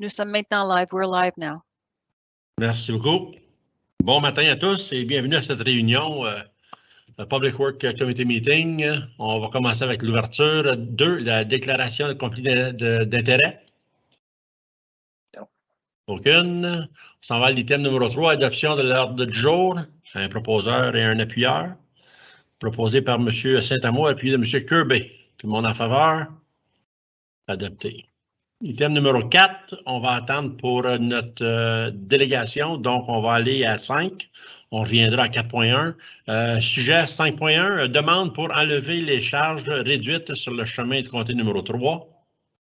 Nous sommes maintenant live. We're live now. Merci beaucoup. Bon matin à tous et bienvenue à cette réunion Public Work Committee Meeting. On va commencer avec l'ouverture de la déclaration de conflit d'intérêt. Aucune. On s'en va à l'item numéro 3, adoption de l'ordre du jour. Un proposeur et un appuyeur. Proposé par M. Saint-Amour, appuyé de M. Kirby. Tout le monde en faveur? Adopté. Item numéro 4, on va attendre pour notre délégation, donc on va aller à 5. On reviendra à 4.1. Sujet 5.1, demande pour enlever les charges réduites sur le chemin de comté numéro 3,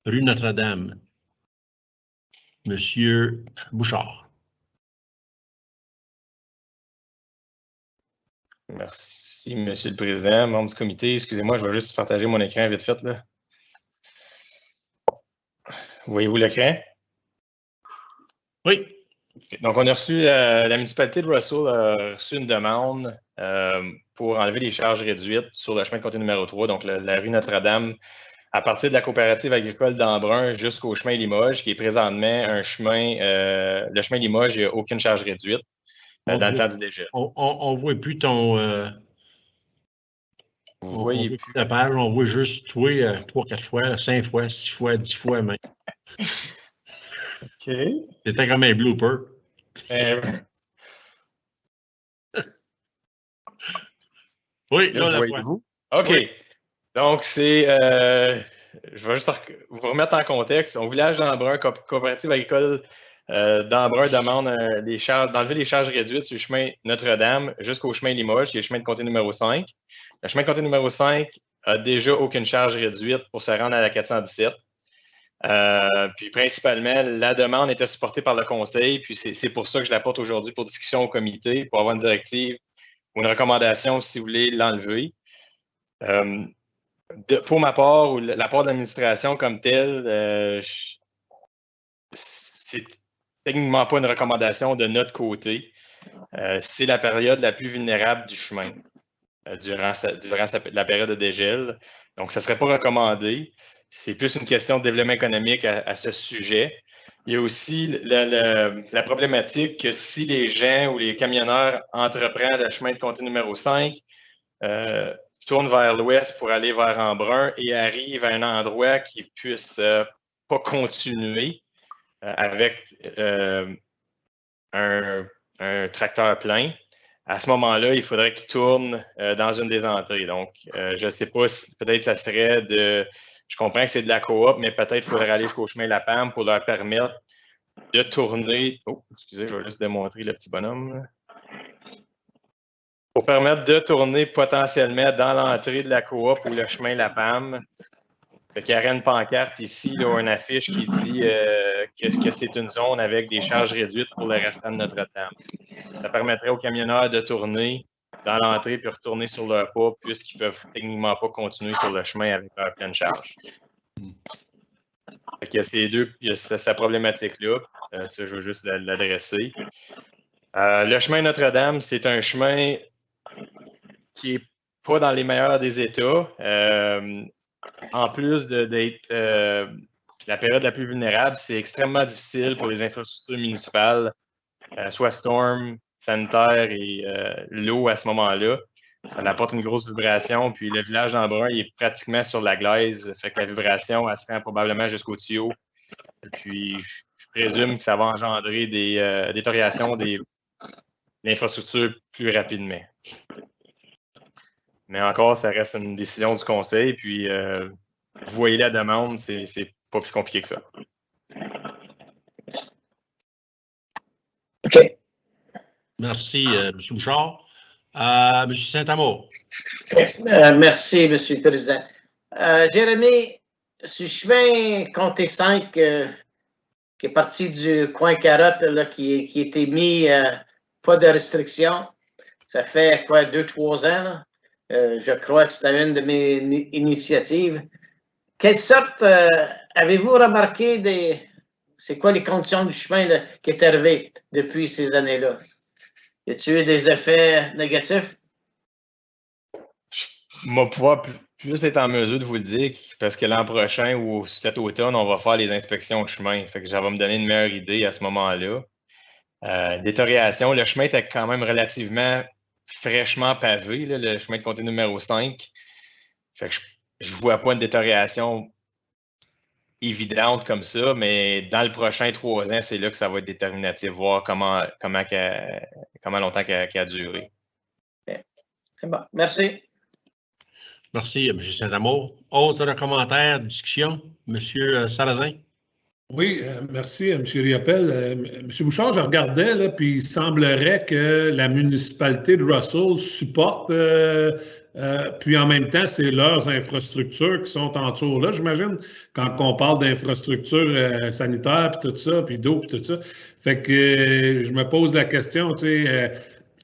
rue Notre-Dame. Monsieur Bouchard. Merci, Monsieur le Président, membre du comité. Excusez-moi, je vais juste partager mon écran vite fait, là. Voyez-vous l'écran? Oui. Donc, on a reçu, la municipalité de Russell a reçu une demande pour enlever les charges réduites sur le chemin de comté numéro 3, donc la rue Notre-Dame, à partir de la coopérative agricole d'Embrun jusqu'au chemin Limoges, qui est présentement un chemin, le chemin Limoges, il n'y a aucune charge réduite dans le temps du dégel. On ne voit plus ton... Vous voyez plus la page, on voit juste toi 3-4 fois, 5 fois, 6 fois, 10 fois même. OK. C'était comme un blooper. Oui, là, voyez-vous. OK. Oui. Donc, c'est... je vais juste vous remettre en contexte. Au village d'Embrun, coopérative agricole d'Embrun demande d'enlever les charges réduites sur le chemin Notre-Dame jusqu'au chemin Limoges, qui est le chemin de comté numéro 5. Le chemin de comté numéro 5 a déjà aucune charge réduite pour se rendre à la 417. Puis principalement, la demande était supportée par le conseil, puis c'est pour ça que je la porte aujourd'hui pour discussion au comité, pour avoir une directive ou une recommandation si vous voulez l'enlever. Pour ma part, ou la part de l'administration comme telle, c'est techniquement pas une recommandation de notre côté. C'est la période la plus vulnérable du chemin durant la période de dégel. Donc, ça ne serait pas recommandé. C'est plus une question de développement économique à ce sujet. Il y a aussi la problématique que si les gens ou les camionneurs entreprennent le chemin de comté numéro 5, tournent vers l'ouest pour aller vers Embrun et arrivent à un endroit qui ne puisse pas continuer avec un tracteur plein. À ce moment-là, il faudrait qu'ils tournent dans une des entrées. Donc, je ne sais pas si peut-être ça serait de... Je comprends que c'est de la coop, mais peut-être qu'il faudrait aller jusqu'au chemin La Pam pour leur permettre de tourner... Oh, excusez, je vais juste démontrer le petit bonhomme. Pour permettre de tourner potentiellement dans l'entrée de la coop ou le chemin La Pam. Il y aurait une pancarte ici, là, une affiche qui dit que c'est une zone avec des charges réduites pour le restant de Notre-Dame. Ça permettrait aux camionneurs de tourner dans l'entrée puis retourner sur leur pas puisqu'ils ne peuvent techniquement pas continuer sur le chemin avec leur pleine charge. Il y a il y a cette problématique-là. Ça, je veux juste l'adresser. Le chemin Notre-Dame, c'est un chemin qui n'est pas dans les meilleurs des états. En plus d'être la période la plus vulnérable, c'est extrêmement difficile pour les infrastructures municipales, soit storm, sanitaire et l'eau à ce moment-là. Ça apporte une grosse vibration, puis le village d'Embrun il est pratiquement sur la glaise, fait que la vibration, elle se rend probablement jusqu'au tuyau. Puis, je présume que ça va engendrer des détériorations de l'infrastructure plus rapidement. Mais encore, ça reste une décision du conseil, puis vous voyez la demande, c'est pas plus compliqué que ça. OK. Merci, M. Bouchard. M. Saint-Amour. Merci, M. le Président. Jérémy, ce chemin comté 5 qui est parti du coin carotte, là, qui a été mis pas de restriction, ça fait quoi, 2-3 ans, là? Je crois que c'était une de mes initiatives. Quelle sorte avez-vous remarqué c'est quoi les conditions du chemin là, qui est arrivé depuis ces années-là? Y a-t-il eu des effets négatifs? Je ne vais juste être en mesure de vous le dire parce que l'an prochain ou cet automne, on va faire les inspections au chemin. Fait que ça va me donner une meilleure idée à ce moment-là. Détérioration, le chemin était quand même relativement fraîchement pavé, là, le chemin de comté numéro 5. Fait que je ne vois pas une détérioration évidente comme ça, mais dans le prochain 3 ans, c'est là que ça va être déterminatif, voir comment longtemps qu'elle a duré. C'est bon. Merci. Merci, M. Saint-Amour. Autre commentaire, discussion? M. Sarrazin? Oui, merci, M. Riopel. M. Bouchard, je regardais, là, puis il semblerait que la municipalité de Russell supporte, puis en même temps, c'est leurs infrastructures qui sont en tour là, j'imagine, quand on parle d'infrastructures sanitaires, puis tout ça, puis d'eau, puis tout ça. Fait que je me pose la question, tu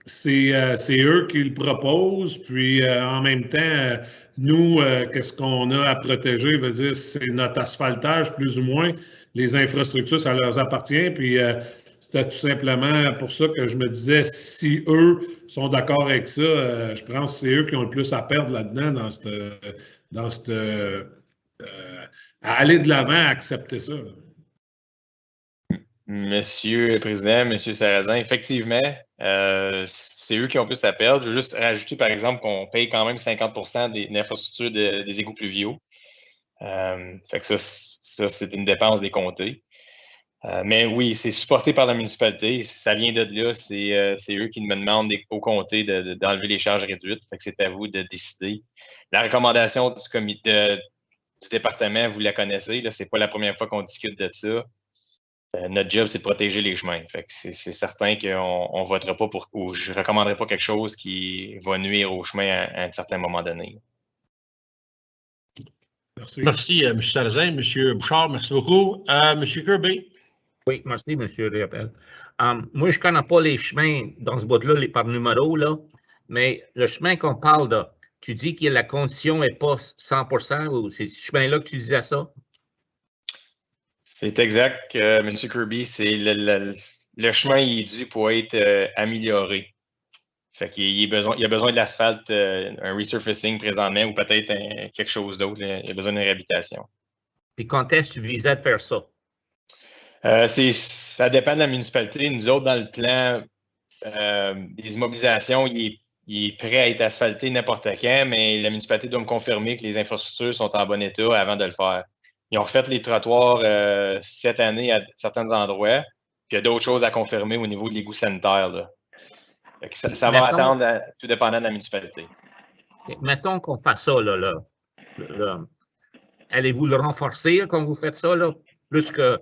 sais, c'est eux qui le proposent, puis en même temps, nous, qu'est-ce qu'on a à protéger? Veut dire, c'est notre asphaltage, plus ou moins. Les infrastructures, ça leur appartient. Puis c'était tout simplement pour ça que je me disais, si eux sont d'accord avec ça, je pense que c'est eux qui ont le plus à perdre là-dedans, à aller de l'avant, à accepter ça. Monsieur le Président, Monsieur Sarrazin, effectivement, c'est eux qui ont plus à perdre. Je veux juste rajouter, par exemple, qu'on paye quand même 50% des infrastructures des égouts pluviaux. Fait que ça c'est une dépense des comtés. Mais oui, c'est supporté par la municipalité. Ça vient de là. C'est eux qui me demandent aux comtés d'enlever les charges réduites. Fait que c'est à vous de décider. La recommandation du département, vous la connaissez. Ce n'est pas la première fois qu'on discute de ça. Notre job, c'est de protéger les chemins. Fait que c'est certain qu'on ne votera pas ou je ne recommanderai pas quelque chose qui va nuire au chemin à un certain moment donné. Merci. Merci, M. Sarrazin. M. Bouchard, merci beaucoup. M. Kirby? Oui, merci, M. Riopel. Moi, je ne connais pas les chemins dans ce bout-là, par numéro, là, mais le chemin qu'on parle de, tu dis que la condition n'est pas 100% ou c'est ce chemin-là que tu disais ça? C'est exact, M. Kirby. C'est le chemin il est dû pour être amélioré. Fait qu'il y a besoin de l'asphalte, un resurfacing présentement ou peut-être quelque chose d'autre. Il y a besoin d'une réhabilitation. Puis quand est-ce que tu visais de faire ça? Ça dépend de la municipalité. Nous autres, dans le plan des immobilisations, il est prêt à être asphalté n'importe quand, mais la municipalité doit me confirmer que les infrastructures sont en bon état avant de le faire. Ils ont refait les trottoirs cette année à certains endroits, puis il y a d'autres choses à confirmer au niveau de l'égout sanitaire. Là. Ça va attendre, tout dépendant de la municipalité. Mettons qu'on fasse ça, là. Allez-vous le renforcer quand vous faites ça, là? Plus que...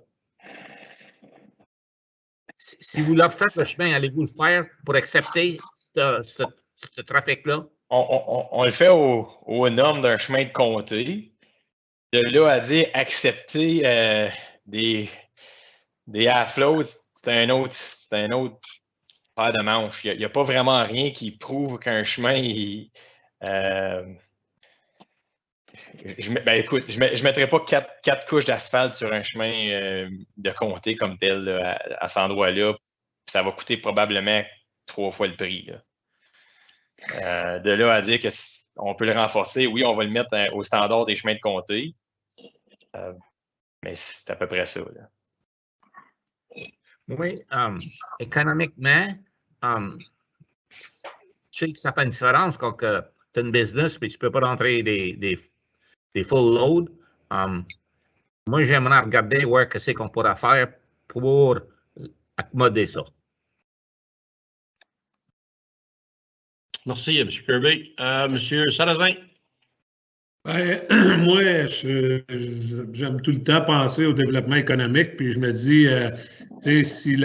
Si vous leur faites le chemin, allez-vous le faire pour accepter ce trafic-là? On le fait aux normes d'un chemin de comté. De là à dire accepter des half-loads, c'est un autre paire de manches. Il n'y a pas vraiment rien qui prouve qu'un chemin écoute, je ne mettrais pas quatre couches d'asphalte sur un chemin de comté comme tel là, à cet endroit-là. Ça va coûter probablement 3 fois le prix. Là. De là à dire qu'on peut le renforcer, oui, on va le mettre au standard des chemins de comté. Mais c'est à peu près ça. Là. Oui, économiquement, je sais que ça fait une différence quand tu as une business et tu ne peux pas rentrer des full load. Moi, j'aimerais regarder voir ce qu'on pourra faire pour accommoder ça. Merci, M. Kirby. M. Sarrazin? Ben, moi, j'aime tout le temps penser au développement économique, puis je me dis, tu sais, si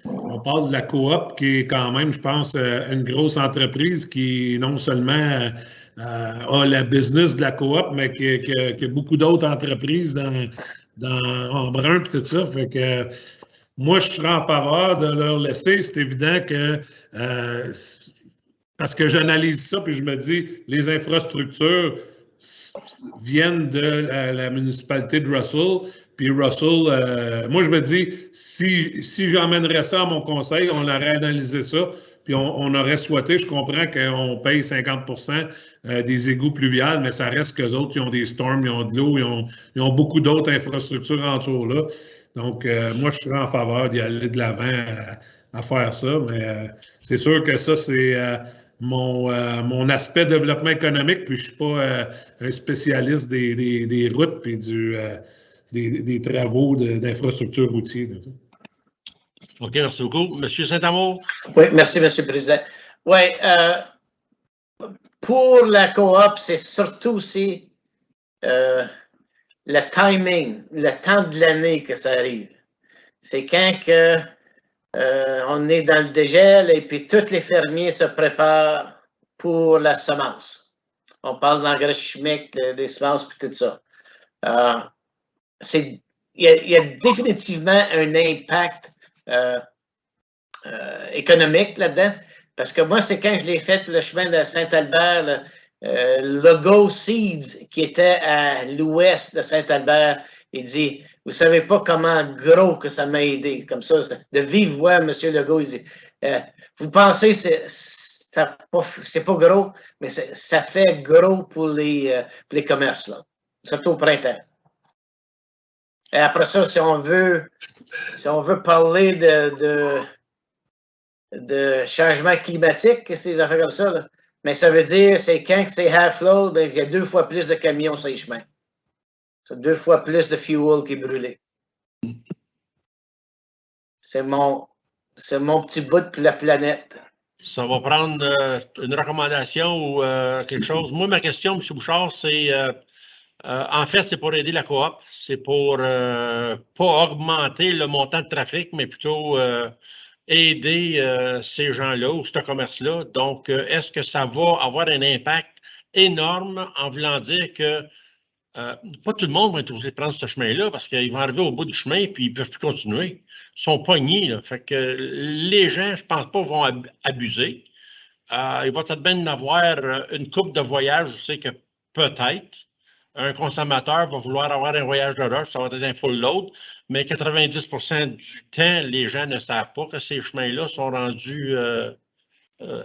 on parle de la coop, qui est quand même, je pense, une grosse entreprise qui non seulement a la business de la coop, mais qui a beaucoup d'autres entreprises en brun, puis tout ça. Fait que moi, je serais en faveur de leur laisser. C'est évident que parce que j'analyse ça, puis je me dis, les infrastructures viennent de la municipalité de Russell. Puis Russell, moi, je me dis, si j'emmènerais ça à mon conseil, on aurait analysé ça. Puis on aurait souhaité, je comprends qu'on paye 50% des égouts pluviales, mais ça reste qu'eux autres, ils ont des storms, ils ont de l'eau, ils ont beaucoup d'autres infrastructures en dessous là. Donc, moi, je serais en faveur d'y aller de l'avant à faire ça, mais c'est sûr que ça, c'est mon aspect développement économique, puis je ne suis pas un spécialiste des routes puis des travaux d'infrastructures routières. OK, merci beaucoup. Monsieur Saint-Amour? Oui, merci, M. le Président. Oui, pour la coop, c'est surtout aussi le timing, le temps de l'année que ça arrive. C'est quand que, on est dans le dégel et puis tous les fermiers se préparent pour la semence. On parle d'engrais chimiques, des semences et tout ça. Il y a définitivement un impact économique là-dedans. Parce que moi, c'est quand je l'ai fait le chemin de Saint-Albert, le Go Seeds, qui était à l'ouest de Saint-Albert, il dit, vous ne savez pas comment gros que ça m'a aidé. Comme ça, de vive voix, M. Legault, il dit, vous pensez que c'est pas gros, mais ça fait gros pour les commerces, là, surtout au printemps. Et après ça, si on veut parler de changement climatique, ces affaires comme ça, là. Mais ça veut dire, c'est quand c'est half-load, ben, il y a 2 fois plus de camions sur les chemins. C'est 2 fois plus de fuel qui est brûlé. C'est mon petit bout pour la planète. Ça va prendre une recommandation ou quelque chose. Moi, ma question, M. Bouchard, c'est en fait, c'est pour aider la coop. C'est pour pas augmenter le montant de trafic, mais plutôt aider ces gens-là ou ce commerce-là. Donc, est-ce que ça va avoir un impact énorme en voulant dire que pas tout le monde va être obligé de prendre ce chemin-là parce qu'ils vont arriver au bout du chemin et puis ils ne peuvent plus continuer. Ils sont pognés. Là. Fait que les gens, je ne pense pas, vont abuser. Il va peut-être bien y avoir une coupe de voyage, je sais que peut-être. Un consommateur va vouloir avoir un voyage de rush, ça va être un full load, mais 90% du temps, les gens ne savent pas que ces chemins-là sont rendus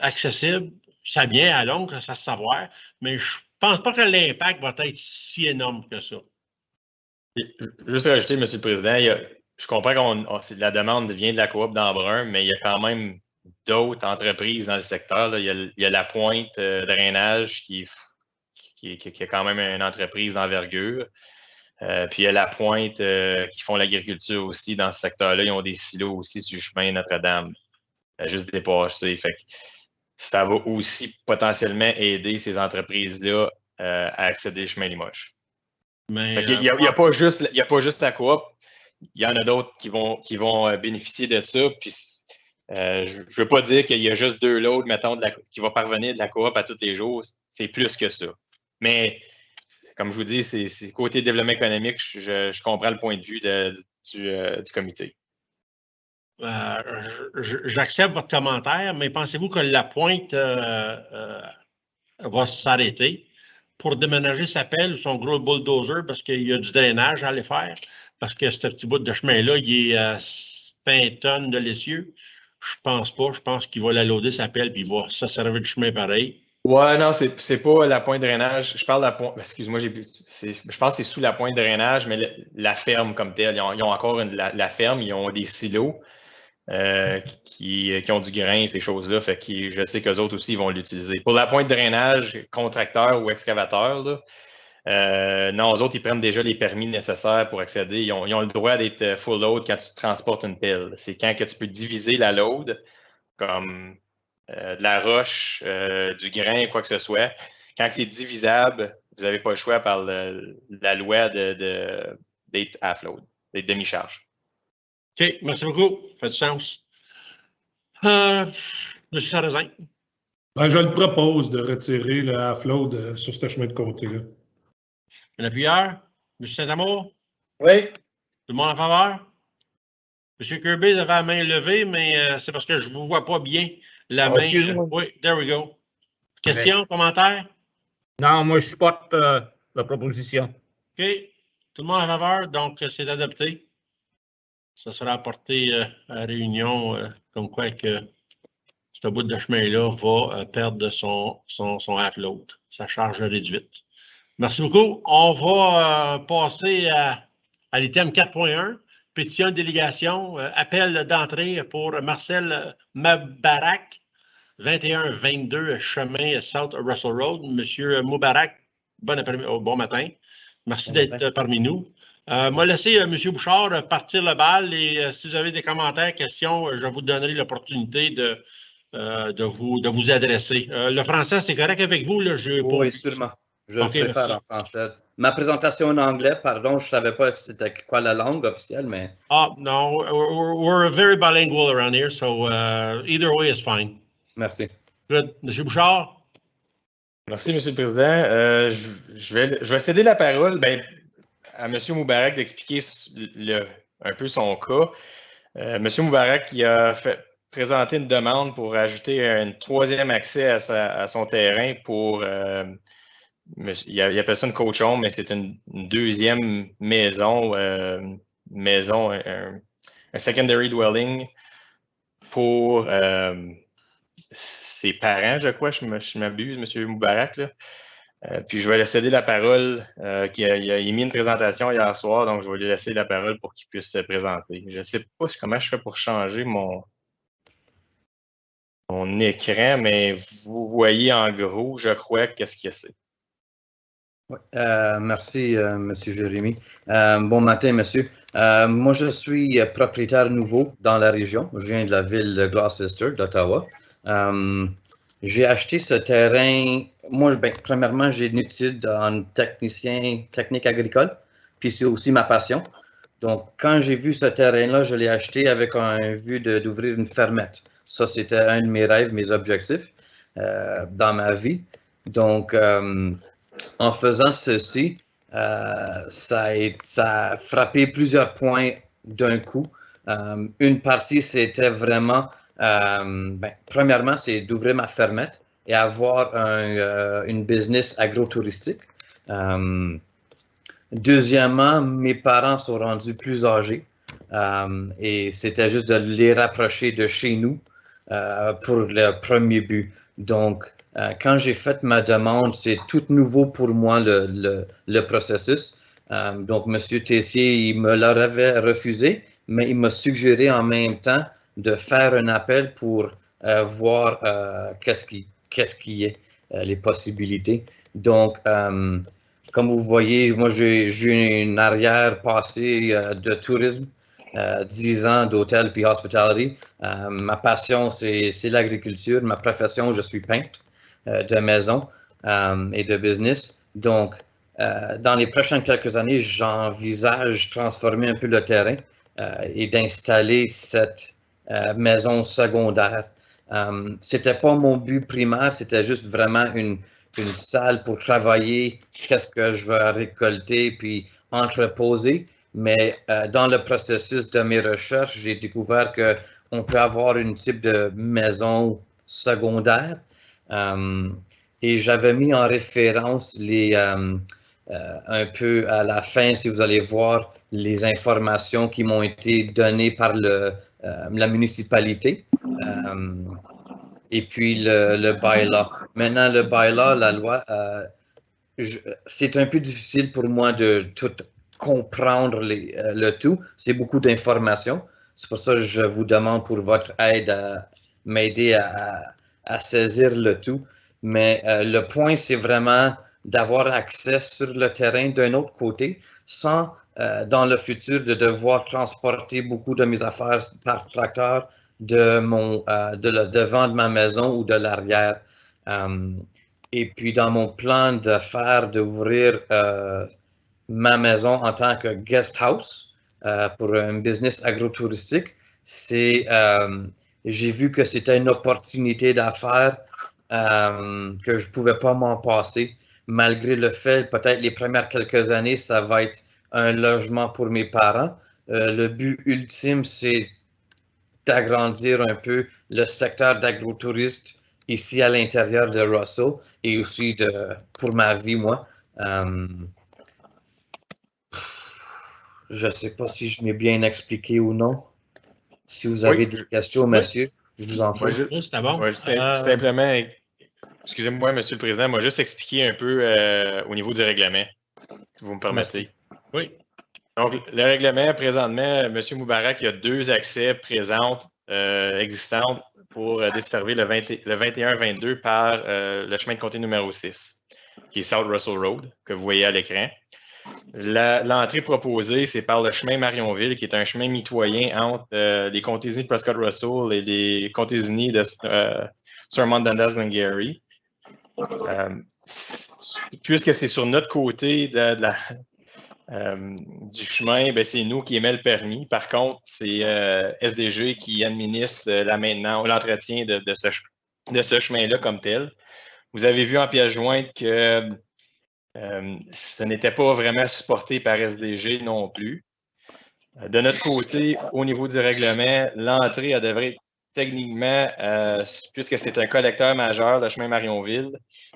accessibles. Ça vient à longue, ça se savoir, mais je ne pense pas que l'impact va être si énorme que ça. Juste rajouter, M. le Président, je comprends que la demande vient de la coop d'Embrun, mais il y a quand même d'autres entreprises dans le secteur. Là. Il y a la Pointe Drainage qui a quand même une entreprise d'envergure. Puis il y a la Pointe qui font l'agriculture aussi dans ce secteur-là. Ils ont des silos aussi sur le chemin Notre-Dame, juste dépassé. Fait que ça va aussi potentiellement aider ces entreprises-là à accéder au chemin Limoges. Mais il n'y a pas juste la coop. Il y en a d'autres qui vont bénéficier de ça. Puis je ne veux pas dire qu'il y a juste 2 loads, mettons, qui vont parvenir de la coop à tous les jours. C'est plus que ça. Mais comme je vous dis, c'est côté développement économique, je comprends le point de vue du comité. J'accepte votre commentaire, mais pensez-vous que la Pointe va s'arrêter pour déménager sa pelle ou son gros bulldozer parce qu'il y a du drainage à aller faire? Parce que ce petit bout de chemin-là, il est à 20 tonnes de l'essieu. Je pense pas. Je pense qu'il va la loader sa pelle et il va se servir du chemin pareil. Ouais, non, c'est pas la pointe drainage. Je parle de la pointe. Excuse-moi, je pense que c'est sous la pointe drainage, mais la ferme comme telle. Ils ont encore la ferme, ils ont des silos qui ont du grain, ces choses-là. Fait que je sais qu'eux autres aussi, ils vont l'utiliser. Pour la pointe drainage, contracteur ou excavateur, là, non, eux autres, ils prennent déjà les permis nécessaires pour accéder. Ils ont le droit d'être full load quand tu transportes une pelle. C'est quand que tu peux diviser la load, comme de la roche, du grain, quoi que ce soit. Quand c'est divisable, vous n'avez pas le choix par la loi d'être half-load, d'être demi-charge. OK, merci beaucoup. Ça fait du sens. M. Sarrazin. Ben, je le propose de retirer le half-load sur ce chemin de côté-là. Un appuyeur? M. Saint-Amour? Oui. Tout le monde en faveur? M. Kirby, vous avez la main levée, mais c'est parce que je ne vous vois pas bien. La main. Oui, there we go. Question, commentaire? Non, moi, je supporte la proposition. OK. Tout le monde en faveur, donc c'est adopté. Ça sera apporté à réunion comme quoi que ce bout de chemin-là va perdre son half-load, sa charge réduite. Merci beaucoup. On va passer à l'item 4.1, pétition de délégation, appel d'entrée pour Marcel Moubarak, 21-22 chemin South Russell Road. Monsieur Moubarak, bon matin. Merci d'être parmi nous. Moi, laissez M. Bouchard partir le bal et si vous avez des commentaires, questions, je vous donnerai l'opportunité de vous adresser. Le français, c'est correct avec vous? Là? Oui, sûrement. Je Okay, préfère merci. en français. Ma présentation en anglais, pardon, je ne savais pas c'était quoi la langue officielle, mais... No, we're very bilingual around here, so either way is fine. Merci. Good. M. Bouchard? Merci, M. le Président. Je vais céder la parole à M. Moubarak d'expliquer un peu son cas. M. Moubarak il a présenté une demande pour ajouter un troisième accès à son terrain pour... il appelle ça une coach-home, mais c'est une deuxième maison, un secondary dwelling pour ses parents, je crois, je m'abuse, M. Moubarak. Là. Puis je vais lui céder la parole, il a mis une présentation hier soir, donc je vais lui laisser la parole pour qu'il puisse se présenter. Je ne sais pas comment je fais pour changer mon écran, mais vous voyez en gros, je crois, qu'est-ce que c'est. Merci, M. Jérémy. Bon matin, monsieur. Moi, je suis propriétaire nouveau dans la région. Je viens de la ville de Gloucester, d'Ottawa. J'ai acheté ce terrain. Moi, premièrement, j'ai une étude en technique agricole, puis c'est aussi ma passion. Donc, quand j'ai vu ce terrain-là, je l'ai acheté avec un vue d'ouvrir une fermette. Ça, c'était un de mes rêves, mes objectifs dans ma vie. Donc, en faisant ceci, ça a frappé plusieurs points d'un coup. Une partie, c'était vraiment, premièrement, c'est d'ouvrir ma fermette et avoir une business agro-touristique. Deuxièmement, mes parents sont rendus plus âgés et c'était juste de les rapprocher de chez nous pour le premier but. Donc, quand j'ai fait ma demande, c'est tout nouveau pour moi le processus. Donc, M. Tessier, il me l'avait refusé, mais il m'a suggéré en même temps de faire un appel pour voir qu'est-ce qui est, les possibilités. Donc, comme vous voyez, moi, j'ai une arrière passée de tourisme, 10 ans d'hôtel puis hospitality. Ma passion, c'est l'agriculture. Ma profession, je suis peintre de maison et de business. Donc, dans les prochaines quelques années, j'envisage de transformer un peu le terrain et d'installer cette maison secondaire. C'était pas mon but primaire, c'était juste vraiment une salle pour travailler, qu'est-ce que je vais récolter puis entreposer. Mais dans le processus de mes recherches, j'ai découvert qu'on peut avoir une type de maison secondaire. Et j'avais mis en référence un peu à la fin, si vous allez voir, les informations qui m'ont été données par la municipalité. Et puis le bylaw. Maintenant, le bylaw, la loi, c'est un peu difficile pour moi de tout comprendre le tout. C'est beaucoup d'informations. C'est pour ça que je vous demande pour votre aide à m'aider à saisir le tout. Mais le point, c'est vraiment d'avoir accès sur le terrain d'un autre côté sans, dans le futur, de devoir transporter beaucoup de mes affaires par tracteur de vendre ma maison ou de l'arrière. Et puis, dans mon plan d'affaires, d'ouvrir ma maison en tant que guest house pour un business agro-touristique, j'ai vu que c'était une opportunité d'affaires que je ne pouvais pas m'en passer, malgré le fait, peut-être les premières quelques années, ça va être un logement pour mes parents. Le but ultime, c'est d'agrandir un peu le secteur d'agro-touriste ici à l'intérieur de Russell et aussi pour ma vie, moi. Je ne sais pas si je m'ai bien expliqué ou non. Si vous avez des questions, monsieur, Je vous en prie. Oui, c'était bon. Moi, simplement, excusez-moi, Monsieur le Président, moi juste expliquer un peu au niveau du règlement, si vous me permettez. Oui. Donc, le règlement, présentement, M. Moubarak, il y a 2 accès existants pour desservir le 21-22 par le chemin de comté numéro 6, qui est South Russell Road, que vous voyez à l'écran. L'entrée proposée, c'est par le chemin Marionville, qui est un chemin mitoyen entre les comtés unis de Prescott-Russell et les comtés unis de Stormont-Dundas-Glengarry. Puisque c'est sur notre côté du chemin, ben, c'est nous qui émet le permis. Par contre, c'est SDG qui administre l'entretien de ce chemin-là comme tel. Vous avez vu en pièce jointe que ce n'était pas vraiment supporté par SDG non plus. De notre côté, au niveau du règlement, l'entrée devrait être techniquement, puisque c'est un collecteur majeur, le chemin Marionville,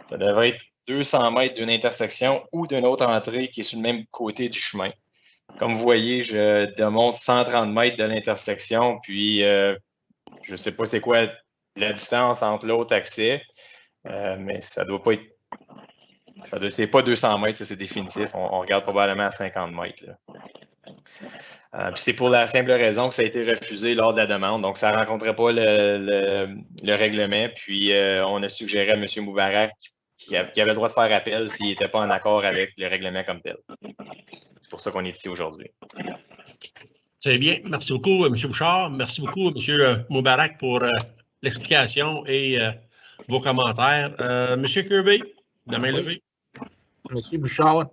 ça devrait être 200 mètres d'une intersection ou d'une autre entrée qui est sur le même côté du chemin. Comme vous voyez, je démontre 130 mètres de l'intersection, puis je ne sais pas c'est quoi la distance entre l'autre accès, mais ça doit pas être. C'est pas 200 mètres, ça c'est définitif. On regarde probablement à 50 mètres. Puis c'est pour la simple raison que ça a été refusé lors de la demande. Donc, ça ne rencontrait pas le règlement. Puis, on a suggéré à M. Moubarak qu'il avait le droit de faire appel s'il n'était pas en accord avec le règlement comme tel. C'est pour ça qu'on est ici aujourd'hui. C'est bien. Merci beaucoup, M. Bouchard. Merci beaucoup, M. Moubarak, pour l'explication et vos commentaires. M. Kirby, la main levée. M. Bouchard,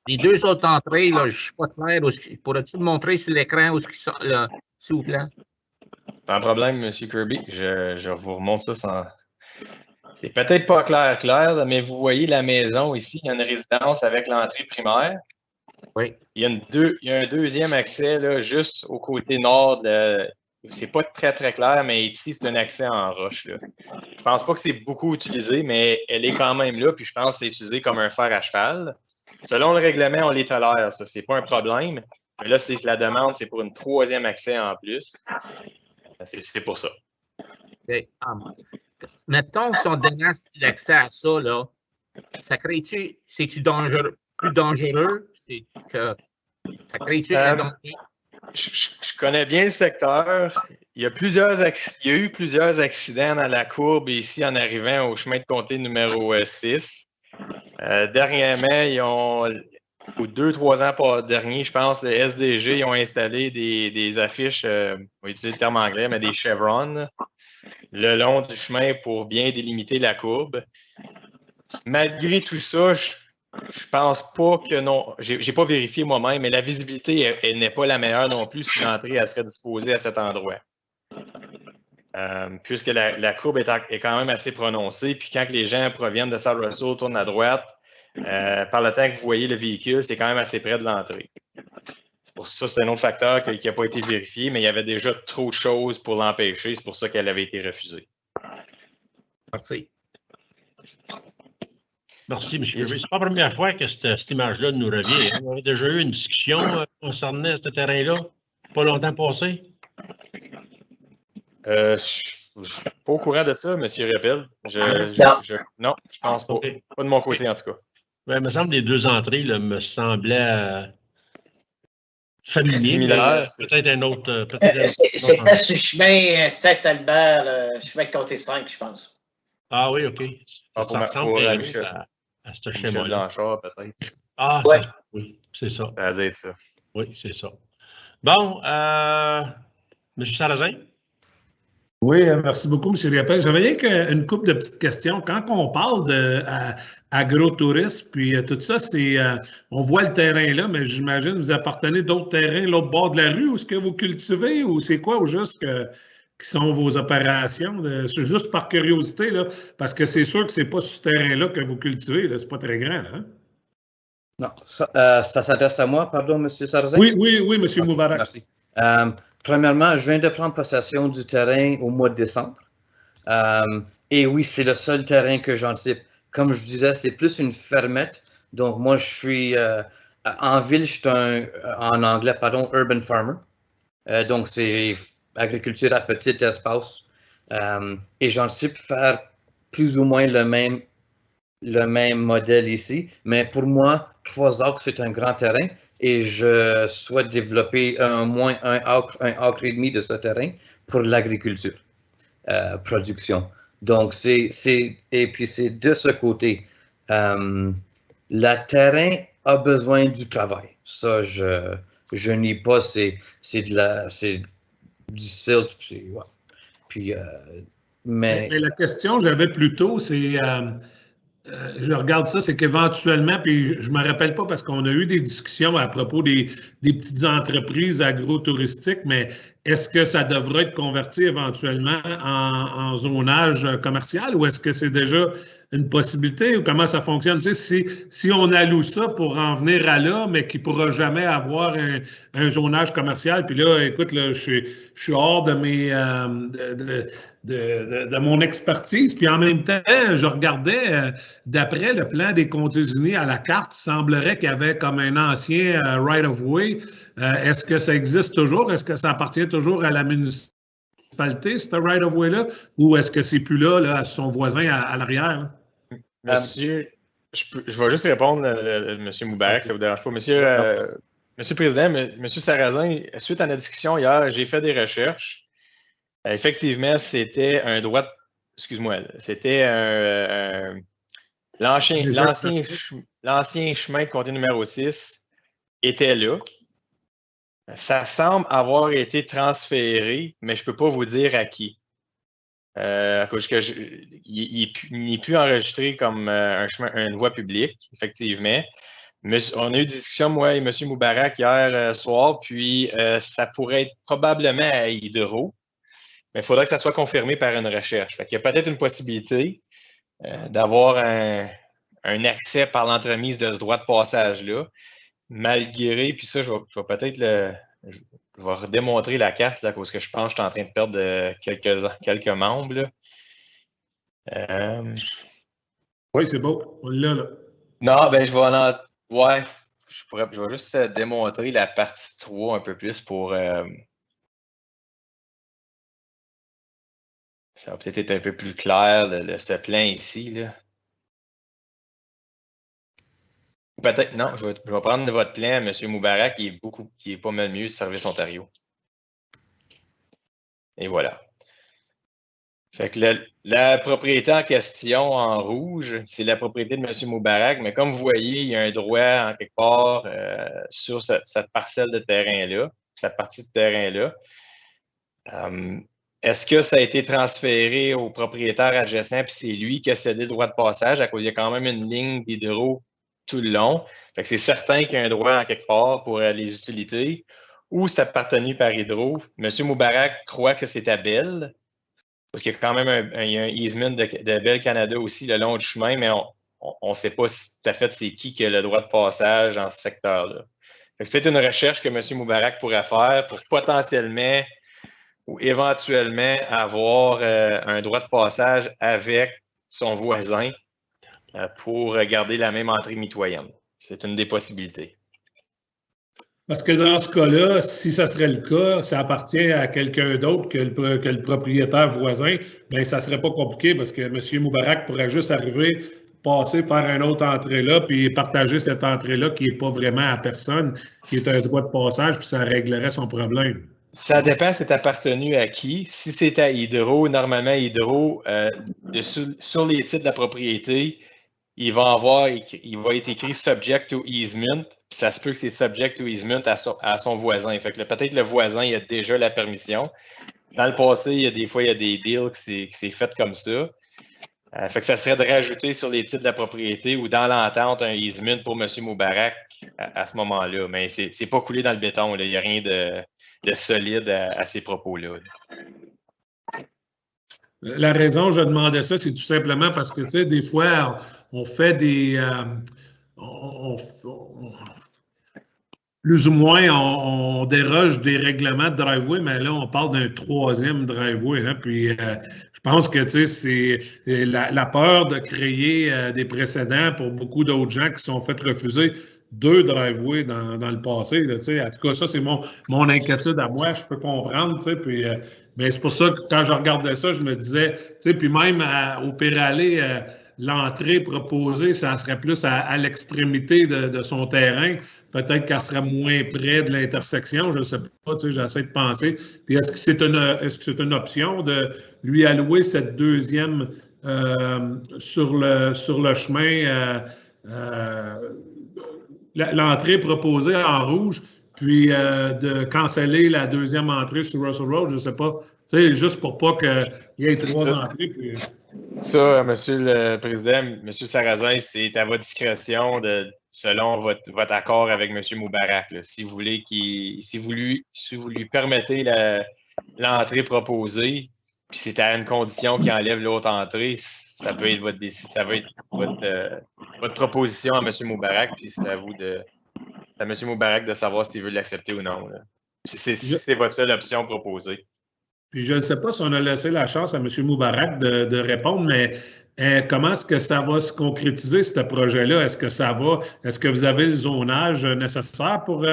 les 2 autres entrées, là, je ne suis pas clair. Pourrais-tu me montrer sur l'écran où ils sont, là, s'il vous plaît? Sans problème, M. Kirby. Je vous remonte ça sans. C'est peut-être pas clair, mais vous voyez la maison ici. Il y a une résidence avec l'entrée primaire. Oui. Il y a un deuxième accès là, juste au côté nord. C'est pas très clair, mais ici, c'est un accès en roche. Là. Je pense pas que c'est beaucoup utilisé, mais elle est quand même là, puis je pense que c'est utilisé comme un fer à cheval. Selon le règlement, on les tolère, ça. C'est pas un problème. Mais là, c'est que la demande, c'est pour une 3e accès en plus. C'est pour ça. Okay. Mettons si on donne l'accès à ça, là, ça crée-tu, c'est-tu plus dangereux? Ça crée-tu un danger? Je connais bien le secteur. Il y a eu plusieurs accidents dans la courbe ici en arrivant au chemin de comté numéro 6. Dernièrement, aux 2-3 ans par dernier, je pense, le SDG ils ont installé des affiches, on va utiliser le terme anglais, mais des chevrons le long du chemin pour bien délimiter la courbe. Malgré tout ça, je pense pas que non. J'ai pas vérifié moi-même, mais la visibilité elle n'est pas la meilleure non plus si l'entrée elle serait disposée à cet endroit. Puisque la courbe est quand même assez prononcée, puis quand les gens proviennent de South Russell, tournent à droite, par le temps que vous voyez le véhicule, c'est quand même assez près de l'entrée. C'est pour ça, c'est un autre facteur qui n'a pas été vérifié, mais il y avait déjà trop de choses pour l'empêcher. C'est pour ça qu'elle avait été refusée. Merci. Merci, M. Kirby. Ce n'est pas la première fois que cette image-là nous revient. On avait déjà eu une discussion concernant ce terrain-là, pas longtemps passé. Je ne suis pas au courant de ça, M. Rappel. Non, je pense pas. Okay. Pas de mon côté, en tout cas. Ben, il me semble que les 2 entrées là, me semblaient familiers. Peut-être un autre. C'était sur le chemin Saint-Albert, chemin de comté 5, je pense. Ah oui, OK. Ça ressemble à ce schéma-là. Blanchard, peut-être. Ah, ouais. Oui, c'est ça. Ça va dire ça. Oui, c'est ça. Bon, M. Sarrazin? Oui, merci beaucoup, M. Riappel. J'avais rien qu'une couple de petites questions. Quand on parle d'agro-tourisme, puis tout ça, on voit le terrain là, mais j'imagine que vous appartenez d'autres terrains, l'autre bord de la rue, où est-ce que vous cultivez, ou c'est quoi, ou juste qui sont vos opérations? C'est juste par curiosité, là, parce que c'est sûr que c'est pas sur ce terrain-là que vous cultivez, là, c'est pas très grand, hein? Non, ça s'adresse à moi, pardon, M. Sarrazin? Oui, M. Moubarak. Merci. Premièrement, je viens de prendre possession du terrain au mois de décembre. Et oui, c'est le seul terrain que j'anticipe. Comme je disais, c'est plus une fermette. Donc, moi, je suis en ville, je suis en anglais, pardon, urban farmer. Donc, c'est agriculture à petit espace. Et j'anticipe faire plus ou moins le même modèle ici. Mais pour moi, 3 acres, c'est un grand terrain et je souhaite développer au moins un acre et demi de ce terrain pour l'agriculture, production. Donc, et puis c'est de ce côté. Le terrain a besoin du travail. Ça, je nie pas, c'est du silt. Ouais. Puis, mais la question que j'avais plus tôt, c'est, je regarde ça, c'est qu'éventuellement, puis je ne me rappelle pas parce qu'on a eu des discussions à propos des petites entreprises agrotouristiques, mais est-ce que ça devrait être converti éventuellement en zonage commercial ou est-ce que c'est déjà une possibilité ou comment ça fonctionne? Tu sais, si on alloue ça pour en venir à là, mais qui ne pourra jamais avoir un zonage commercial, puis là, écoute, là, je suis hors de de mon expertise. Puis en même temps, je regardais, d'après le plan des Comptes-Unis à la carte, il semblerait qu'il y avait comme un ancien right-of-way. Est-ce que ça existe toujours? Est-ce que ça appartient toujours à la municipalité, ce right-of-way-là? Ou est-ce que c'est plus là, à son voisin à l'arrière? Monsieur, je vais juste répondre, Monsieur Moubarak, ça ne vous dérange pas. Monsieur le Président, Monsieur Sarrazin, suite à notre discussion hier, j'ai fait des recherches. Effectivement, c'était un droit, c'était l'ancien chemin de comté numéro 6 était là. Ça semble avoir été transféré, mais je ne peux pas vous dire à qui. À cause que il n'est plus enregistré comme une voie publique, effectivement. Mais on a eu des discussions, moi et M. Moubarak, hier soir, puis ça pourrait être probablement à Hydro, mais il faudrait que ça soit confirmé par une recherche. Fait qu'il y a peut-être une possibilité d'avoir un accès par l'entremise de ce droit de passage-là, malgré, puis ça, je vais peut-être je vais redémontrer la carte, là, parce que je pense que je suis en train de perdre quelques membres. Oui, c'est beau. On l'a, là. Non, ben je vais ouais, je vais juste démontrer la partie 3 un peu plus pour... ça va peut-être être un peu plus clair, ce plan ici, là. Peut-être, non, je vais prendre votre plan, M. Moubarak, qui est pas mal mieux du Service Ontario. Et voilà. Fait que la propriété en question en rouge, c'est la propriété de M. Moubarak, mais comme vous voyez, il y a un droit en quelque part sur cette parcelle de terrain-là, cette partie de terrain-là. Est-ce que ça a été transféré au propriétaire adjacent, puis c'est lui qui a cédé le droit de passage, à cause il y a quand même une ligne d'hydro tout le long. Fait que c'est certain qu'il y a un droit en quelque part pour les utilités, ou c'est appartenu par Hydro. M. Moubarak croit que c'est à Bell, parce qu'il y a quand même il y a un easement de Bell Canada aussi le long du chemin, mais on ne sait pas tout à fait c'est qui a le droit de passage dans ce secteur-là. C'est peut-être une recherche que M. Moubarak pourrait faire pour potentiellement ou éventuellement avoir un droit de passage avec son voisin pour garder la même entrée mitoyenne. C'est une des possibilités. Parce que dans ce cas-là, si ça serait le cas, ça appartient à quelqu'un d'autre que le propriétaire voisin, bien, ça ne serait pas compliqué parce que M. Moubarak pourrait juste arriver, passer, faire une autre entrée là, puis partager cette entrée-là qui n'est pas vraiment à personne, qui est un droit de passage, puis ça réglerait son problème. Ça dépend, c'est appartenu à qui. Si c'est à Hydro, normalement, Hydro, sur les titres de la propriété, il va être écrit subject to easement, puis ça se peut que c'est subject to easement à son voisin. Fait que peut-être le voisin il a déjà la permission. Dans le passé, des fois, il y a des deals qui c'est fait comme ça. Fait que ça serait de rajouter sur les titres de la propriété ou dans l'entente un easement pour M. Moubarak à ce moment-là. Mais c'est pas coulé dans le béton. Là. Il n'y a rien de solide à ces propos-là. La raison je demandais ça, c'est tout simplement parce que, tu sais, des fois, on fait des... plus ou moins, on déroge des règlements de driveway, mais là, on parle d'un 3e driveway. Hein, puis, je pense que, tu sais, c'est la peur de créer des précédents pour beaucoup d'autres gens qui sont fait refuser 2 driveways dans le passé. Là, en tout cas, ça, c'est mon inquiétude à moi. Je peux comprendre. Puis, mais c'est pour ça que quand je regardais ça, je me disais, puis même au Péralé, l'entrée proposée, ça serait plus à l'extrémité de son terrain. Peut-être qu'elle serait moins près de l'intersection. Je ne sais pas. J'essaie de penser. Puis est-ce que c'est une option de lui allouer cette deuxième sur le chemin? L'entrée proposée en rouge, puis de canceller la deuxième entrée sur Russell Road, je ne sais pas. Juste pour pas qu'il y ait 3 entrées. Puis... Ça, M. le Président, M. Sarrazin, c'est à votre discrétion selon votre accord avec M. Moubarak. Là. Si vous lui permettez l'entrée proposée, puis c'est à une condition qui enlève l'autre entrée, ça peut être votre proposition à M. Moubarak, puis c'est à M. Moubarak de savoir s'il veut l'accepter ou non. C'est votre seule option proposée. Puis je ne sais pas si on a laissé la chance à M. Moubarak de répondre, mais comment est-ce que ça va se concrétiser, ce projet-là? Est-ce que vous avez le zonage nécessaire pour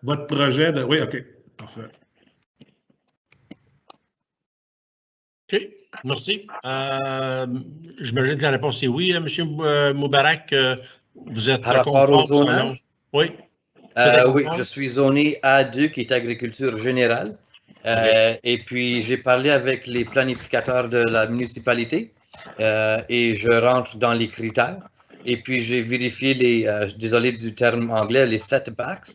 votre projet? Oui, OK. Parfait. OK, merci. J'imagine que la réponse est oui, M. Moubarak. Vous êtes par rapport au zonage? Oui. Oui, je suis zoné A2, qui est agriculture générale. Et puis, j'ai parlé avec les planificateurs de la municipalité et je rentre dans les critères. Et puis, j'ai vérifié désolé du terme anglais, les setbacks.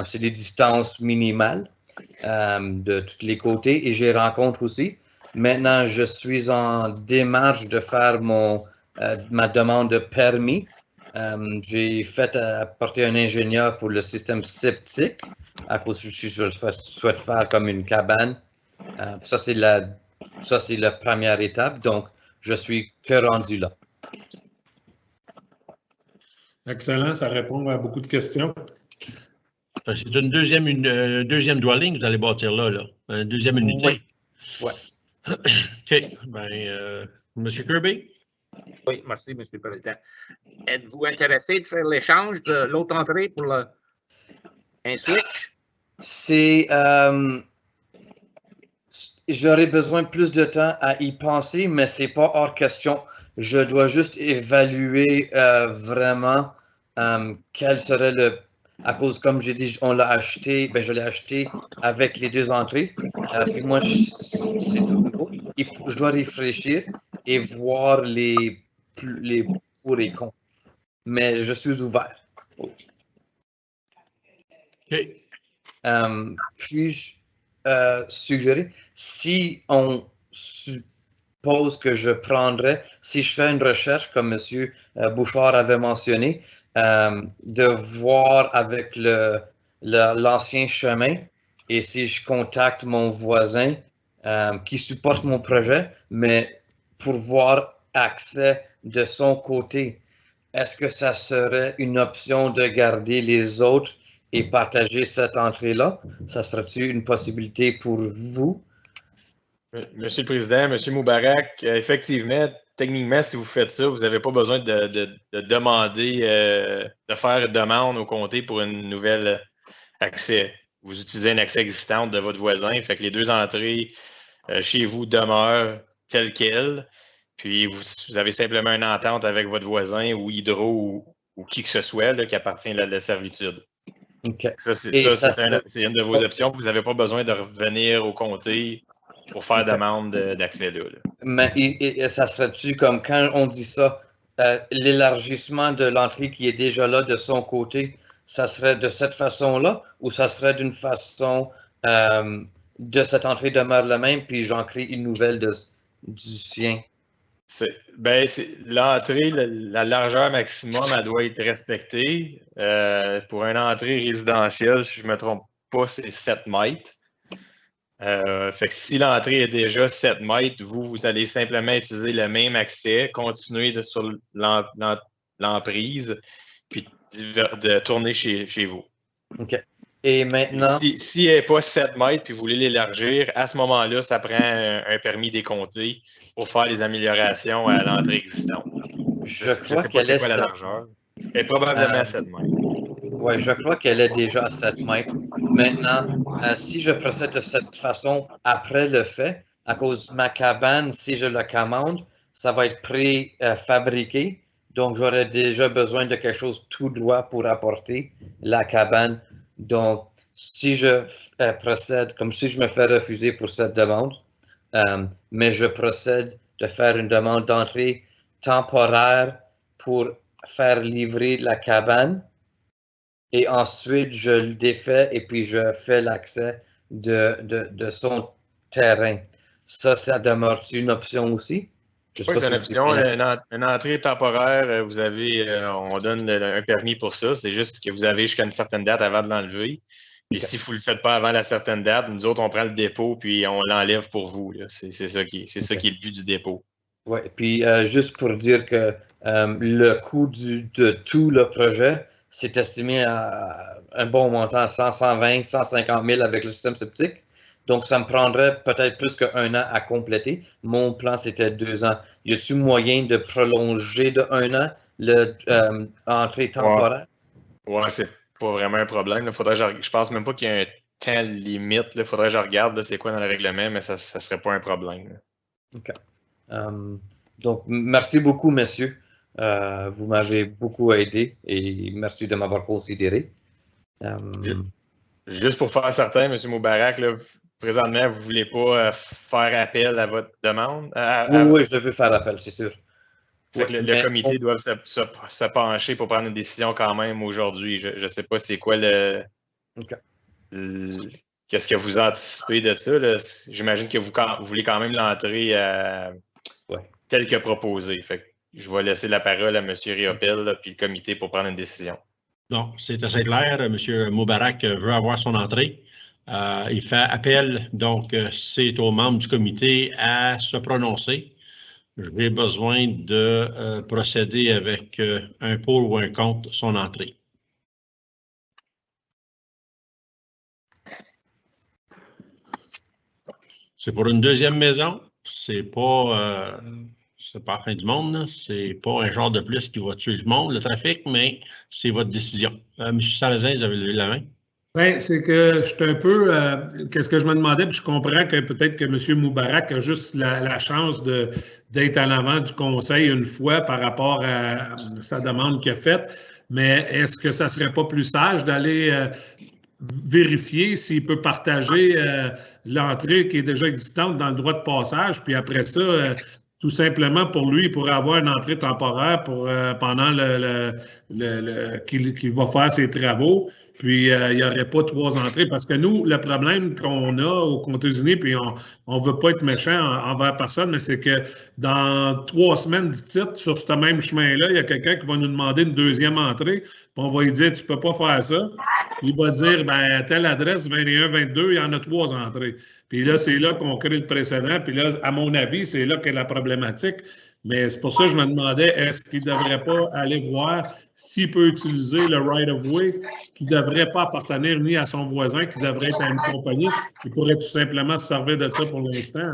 C'est des distances minimales de tous les côtés et j'ai rencontre aussi. Maintenant, je suis en démarche de faire ma demande de permis. J'ai fait apporter un ingénieur pour le système septique à cause que je souhaite faire comme une cabane. Ça, c'est la première étape. Donc, je suis que rendu là. Excellent. Ça répond à beaucoup de questions. C'est une deuxième dwelling que vous allez bâtir là. Une deuxième unité. Oui. OK. M. Kirby? Oui, merci, M. le Président. Êtes-vous intéressé de faire l'échange de l'autre entrée pour un switch? J'aurais besoin plus de temps à y penser, mais c'est pas hors question. Je dois juste évaluer vraiment quel serait à cause, comme j'ai dit, on l'a acheté, je l'ai acheté avec les 2 entrées. Puis moi, c'est tout nouveau. Je dois réfléchir et voir les pour et contre. Mais je suis ouvert. OK. Puis-je suggérer, si on suppose que je prendrais, si je fais une recherche, comme M. Bouchard avait mentionné, de voir avec l'ancien chemin et si je contacte mon voisin qui supporte mon projet, mais pour voir accès de son côté, est-ce que ça serait une option de garder les autres et partager cette entrée-là? Ça serait-il une possibilité pour vous? Monsieur le Président, M. Moubarak, effectivement, techniquement, si vous faites ça, vous n'avez pas besoin de demander, de faire demande au comté pour une nouvelle accès. Vous utilisez un accès existant de votre voisin, fait que les 2 entrées chez vous demeurent telles quelles. Puis vous avez simplement une entente avec votre voisin ou Hydro ou qui que ce soit là, qui appartient à la servitude. Okay. Ça, c'est une de vos options. Vous n'avez pas besoin de revenir au comté pour faire demande d'accès là. Mais ça serait-tu comme quand on dit ça, l'élargissement de l'entrée qui est déjà là de son côté, ça serait de cette façon-là ou ça serait d'une façon de cette entrée demeure la même puis j'en crée une nouvelle du sien? L'entrée, la largeur maximum, elle doit être respectée. Pour une entrée résidentielle, si je ne me trompe pas, c'est 7 mètres. Fait que si l'entrée est déjà 7 mètres, vous allez simplement utiliser le même accès, continuer sur l'emprise, puis de tourner chez vous. OK. Et maintenant... Si elle n'est pas 7 mètres, puis vous voulez l'élargir, à ce moment-là, ça prend un permis décompté pour faire les améliorations à l'entrée existante. Je crois qu'elle est quoi la largeur. Et probablement à 7 mètres. Oui, je crois qu'elle est déjà à 7 mètres. Maintenant, si je procède de cette façon après le fait, à cause de ma cabane, si je la commande, ça va être préfabriqué. Donc, j'aurais déjà besoin de quelque chose tout droit pour apporter la cabane. Donc, si je procède, comme si je me fais refuser pour cette demande, mais je procède de faire une demande d'entrée temporaire pour faire livrer la cabane, et ensuite je le défais et puis je fais l'accès de son terrain. Ça demeure une option aussi? Oui, c'est une option. Une entrée temporaire, vous avez, on donne un permis pour ça. C'est juste que vous avez jusqu'à une certaine date avant de l'enlever. Puis si vous ne le faites pas avant la certaine date, nous autres, on prend le dépôt puis on l'enlève pour vous. C'est ça qui est le but du dépôt. Oui, puis juste pour dire que le coût de tout le projet, c'est estimé à un bon montant, 100, 120, 150 000 avec le système septique. Donc, ça me prendrait peut-être plus qu'1 an à compléter. Mon plan, c'était 2 ans. Y a-t-il moyen de prolonger de 1 an l'entrée temporaire? Ouais, c'est pas vraiment un problème. Je pense même pas qu'il y ait un temps limite. Il faudrait que je regarde c'est quoi dans le règlement, mais ça serait pas un problème. Là. OK. Donc, merci beaucoup, messieurs. Vous m'avez beaucoup aidé et merci de m'avoir considéré. Juste pour faire certain, M. Moubarak, là, présentement, vous ne voulez pas faire appel à votre demande? Oui, je veux faire appel, c'est sûr. Le comité doit se pencher pour prendre une décision quand même aujourd'hui. Je ne sais pas c'est quoi qu'est-ce que vous anticipez de ça? J'imagine que vous voulez quand même l'entrée tel que proposé. Fait que je vais laisser la parole à M. Riopel puis le comité pour prendre une décision. Non, c'est assez clair. M. Moubarak veut avoir son entrée. Il fait appel, donc c'est aux membres du comité à se prononcer. J'ai besoin de procéder avec un pour ou un contre son entrée. C'est pour une deuxième maison. C'est pas la fin du monde. C'est pas un genre de plus qui va tuer le monde, le trafic, mais c'est votre décision. M. Sarrazin, vous avez levé la main. Bien, c'est que je suis un peu. Qu'est-ce que je me demandais, puis je comprends que peut-être que M. Moubarak a juste la chance d'être en avant du conseil une fois par rapport à sa demande qu'il a faite, mais est-ce que ça ne serait pas plus sage d'aller vérifier s'il peut partager l'entrée qui est déjà existante dans le droit de passage, puis après ça, tout simplement pour lui, il pourrait avoir une entrée temporaire pendant qu'il va faire ses travaux. Puis, il n'y aurait pas 3 entrées. Parce que nous, le problème qu'on a au États-Unis, puis on ne veut pas être méchant envers personne, mais c'est que dans 3 semaines d'ici, sur ce même chemin-là, il y a quelqu'un qui va nous demander une deuxième entrée. Puis on va lui dire, tu ne peux pas faire ça. Il va dire, bien, à telle adresse, 21, 22, il y en a 3 entrées. Puis là, c'est là qu'on crée le précédent. Puis là, à mon avis, c'est là qu'est la problématique. Mais c'est pour ça que je me demandais, est-ce qu'il ne devrait pas aller voir s'il peut utiliser le right-of-way qui ne devrait pas appartenir ni à son voisin, qui devrait être à une compagnie. Il pourrait tout simplement se servir de ça pour l'instant,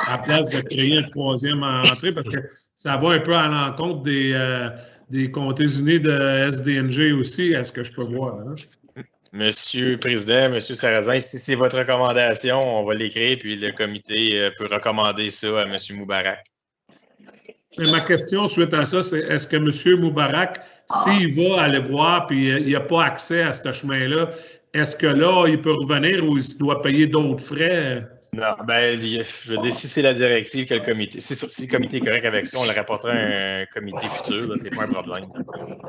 à place de créer une 3e entrée, parce que ça va un peu à l'encontre des comtés unis de SDNG aussi, à ce que je peux voir. Hein? Monsieur le Président, Monsieur Sarrazin, si c'est votre recommandation, on va l'écrire, puis le comité peut recommander ça à Monsieur Moubarak. Mais ma question suite à ça, c'est est-ce que M. Moubarak, s'il va aller voir puis il n'a pas accès à ce chemin-là, est-ce que là, il peut revenir ou il doit payer d'autres frais? Non, ben, je veux dire, si c'est la directive que le comité, si le comité est correct avec ça, on le rapportera à un comité futur, c'est pas un problème.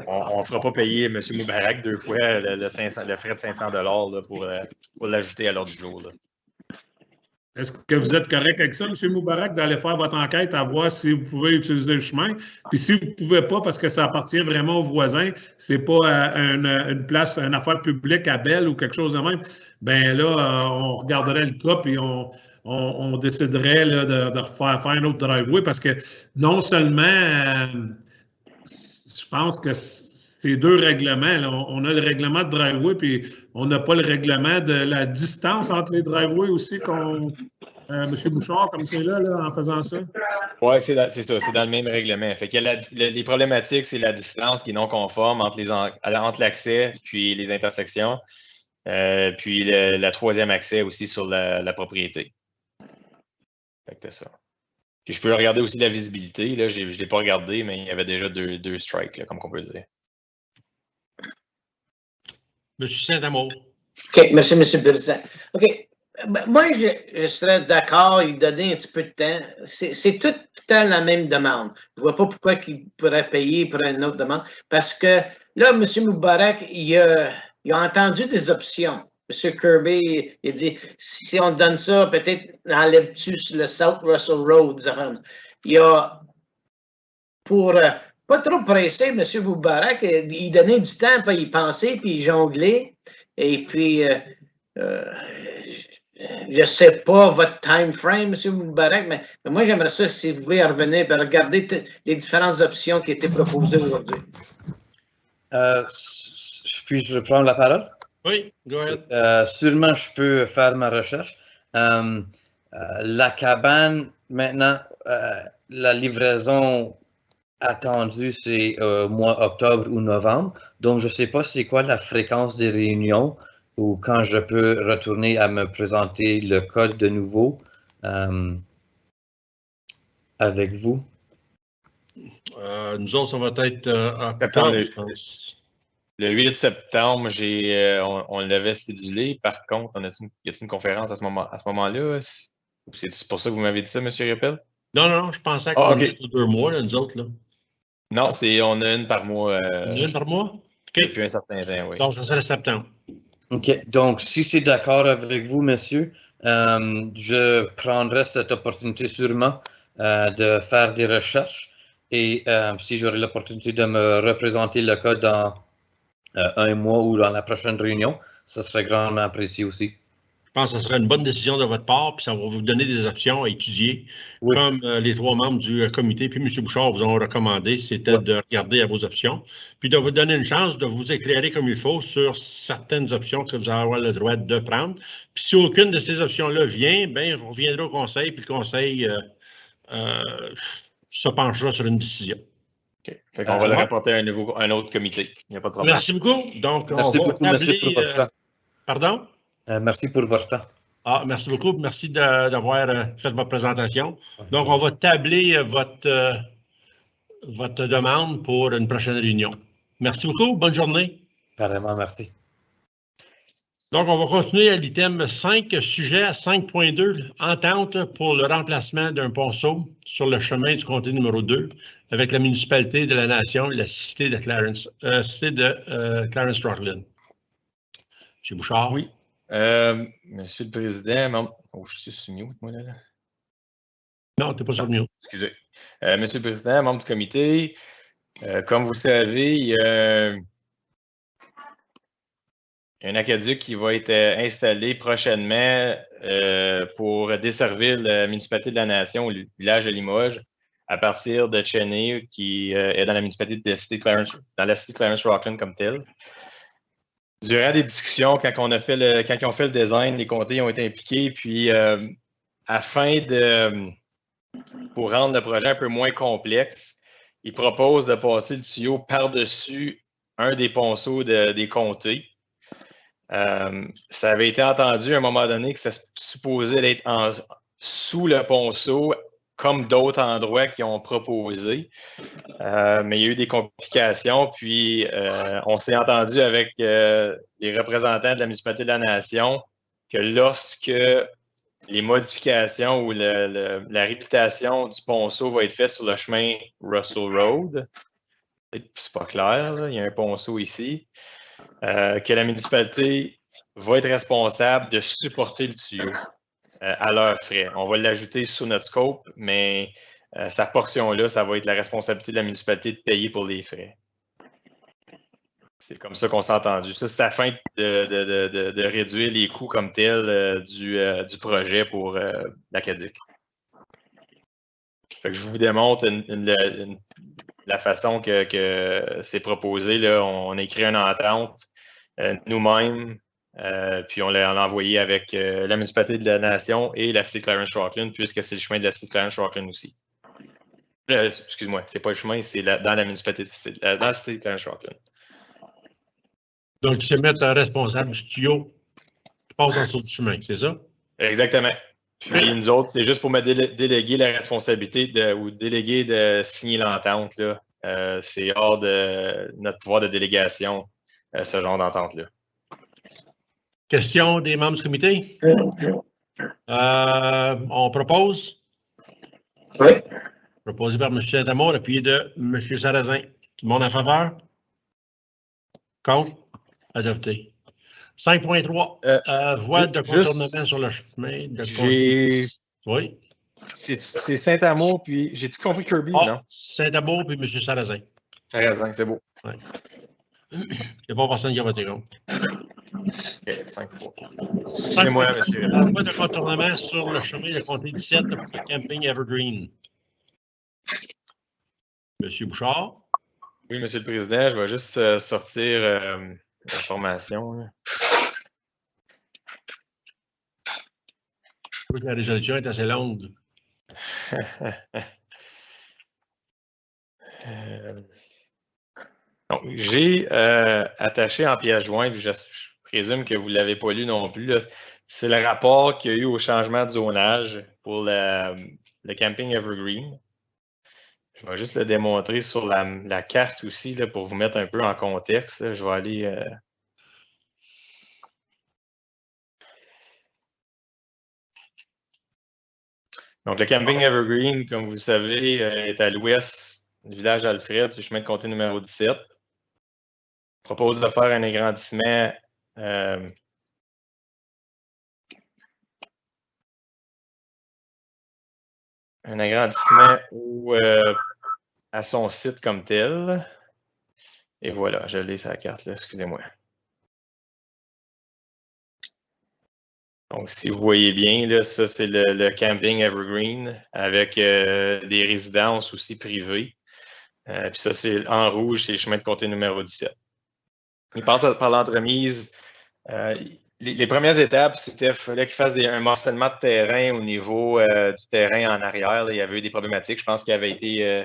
On ne fera pas payer M. Moubarak 2 fois le frais de 500 $ pour l'ajouter à l'ordre du jour. Là. Est-ce que vous êtes correct avec ça, M. Moubarak, d'aller faire votre enquête à voir si vous pouvez utiliser le chemin? Puis si vous ne pouvez pas, parce que ça appartient vraiment aux voisins, c'est pas une place, une affaire publique à Belle ou quelque chose de même, bien là, on regarderait le cas puis on déciderait là, de faire un autre driveway parce que non seulement, je pense que c'est 2 règlements. Là. On a le règlement de driveway, puis on n'a pas le règlement de la distance entre les driveways aussi M. Bouchard, comme c'est là, en faisant ça? Oui, c'est ça, c'est dans le même règlement. Fait que les problématiques, c'est la distance qui est non conforme entre l'accès puis les intersections. Puis le troisième accès aussi sur la propriété. Fait que c'est ça. Puis je peux regarder aussi la visibilité. Là, je ne l'ai pas regardé, mais il y avait déjà deux strikes, là, comme on peut dire. Monsieur Saint-Amour. OK, merci, M. le Président. OK. Ben, moi, je serais d'accord, il donner un petit peu de temps. C'est tout le temps la même demande. Je ne vois pas pourquoi il pourrait payer pour une autre demande. Parce que là, M. Moubarak, il a entendu des options. M. Kirby, il a dit, si on donne ça, peut-être enlève-tu sur le South Russell Road. Il y a, pour pas trop presser M. Moubarak, il donnait du temps pour y penser, puis jongler. Et puis, je ne sais pas votre time frame, M. Moubarak, mais moi, j'aimerais ça si vous pouvez revenir et regarder les différentes options qui étaient proposées aujourd'hui. Puis-je prendre la parole? Oui, go ahead. Sûrement, je peux faire ma recherche. La cabane, maintenant, la livraison attendue, c'est au mois octobre ou novembre. Donc, je ne sais pas c'est quoi la fréquence des réunions ou quand je peux retourner à me présenter le code de nouveau avec vous. Nous autres, ça va être octobre, je pense. Le 8 septembre, on l'avait cédulé. Par contre, y a-t-il une conférence à ce moment-là? C'est pour ça que vous m'avez dit ça, M. Riopel? Non, je pensais qu'on était 2 mois, là, nous autres. Là. Non, on a une par mois. Une par mois? OK. Depuis un certain temps, oui. Donc, ça serait septembre. OK. Donc, si c'est d'accord avec vous, messieurs, je prendrai cette opportunité sûrement de faire des recherches et si j'aurai l'opportunité de me représenter le code dans un mois ou dans la prochaine réunion, ça serait grandement apprécié aussi. Je pense que ce serait une bonne décision de votre part, puis ça va vous donner des options à étudier. Oui. Comme les 3 membres du comité, puis M. Bouchard vous ont recommandé, c'était de regarder à vos options, puis de vous donner une chance de vous éclairer comme il faut sur certaines options que vous allez avoir le droit de prendre. Puis si aucune de ces options-là vient, bien, vous reviendrez au conseil, puis le conseil se penchera sur une décision. OK. Fait qu'on va le rapporter à un autre comité. Il n'y a pas de problème. Merci beaucoup. Donc, merci beaucoup, merci pour votre temps. Pardon? Merci pour votre temps. Merci beaucoup. Merci d'avoir fait votre présentation. Donc, on va tabler votre demande pour une prochaine réunion. Merci beaucoup. Bonne journée. Carrément, merci. Donc, on va continuer à l'item 5, sujet 5.2, entente pour le remplacement d'un ponceau sur le chemin du comté numéro 2 avec la municipalité de la Nation et la cité de Clarence Rocklin. M. Bouchard. Oui. Monsieur le Président, je suis sur mute, moi, là. Non, tu n'es pas sur mute. Excusez. Monsieur le Président, membre du comité, comme vous le savez, il y a un aqueduc qui va être installé prochainement pour desservir la municipalité de la Nation, le village de Limoges, à partir de Cheney, qui est dans la municipalité de la cité Clarence Rocklin comme telle. Durant des discussions, quand ils ont fait le design, les comtés ont été impliqués, puis pour rendre le projet un peu moins complexe, ils proposent de passer le tuyau par-dessus un des ponceaux des comtés. Ça avait été entendu à un moment donné que ça supposait être sous le ponceau, comme d'autres endroits qui ont proposé. Mais il y a eu des complications, puis on s'est entendu avec les représentants de la municipalité de la Nation que lorsque les modifications ou la réhabilitation du ponceau va être faite sur le chemin Russell Road, c'est pas clair, là, il y a un ponceau ici, que la municipalité va être responsable de supporter le tuyau à leurs frais. On va l'ajouter sous notre scope, mais sa portion-là, ça va être la responsabilité de la municipalité de payer pour les frais. C'est comme ça qu'on s'est entendu. Ça, c'est afin de réduire les coûts comme tels du projet pour l'aqueduc. Fait que je vous démontre la façon que c'est proposé. Là. On a écrit une entente nous-mêmes Puis on l'a envoyé avec la municipalité de la Nation et la cité de Clarence-Rockland, puisque c'est le chemin de la cité de Clarence-Rockland aussi. Excuse-moi, c'est pas le chemin, c'est dans la municipalité dans la cité de Clarence-Rockland. Donc, ils se mettent responsable du tuyau qui passe en dessous du chemin, c'est ça? Exactement. Puis nous autres, c'est juste pour me déléguer la responsabilité ou déléguer de signer l'entente. C'est hors de notre pouvoir de délégation, ce genre d'entente-là. Question des membres du comité? On propose? Oui. Proposé par M. Saint-Amour, appuyé de M. Sarrazin. Tout le monde en faveur? Contre? Adopté. 5.3. Voie de contournement sur le chemin de Oui. C'est Saint-Amour, puis j'ai-tu compris Kirby, non? Saint-Amour, puis M. Sarrazin. Sarrazin, c'est beau. Ouais. Il n'y a pas personne qui a voté contre. OK, 5.3. Excusez-moi, monsieur. La voie de contournement sur le chemin de comté 17 pour le camping Evergreen. Monsieur Bouchard. Oui, Monsieur le Président, je vais juste sortir l'information. Je trouve que la résolution est assez longue. Donc, j'ai attaché en pièce jointe, je présume que vous ne l'avez pas lu non plus, c'est le rapport qu'il y a eu au changement de zonage pour le camping Evergreen. Je vais juste le démontrer sur la carte aussi là, pour vous mettre un peu en contexte. Là. Je vais aller... Donc, le camping Evergreen, comme vous le savez, est à l'ouest du village d'Alfred, c'est le chemin de comté numéro 17. Propose de faire un agrandissement à son site comme tel. Et voilà, je l'ai sur la carte, là, excusez-moi. Donc, si vous voyez bien, là, ça, c'est le camping Evergreen avec des résidences aussi privées. Puis ça, c'est en rouge, c'est le chemin de comté numéro 17. Il passe par l'entremise. Les premières étapes, c'était qu'il fallait qu'il fasse un morcellement de terrain au niveau du terrain en arrière. Là. Il y avait eu des problématiques. Je pense qu'il avait été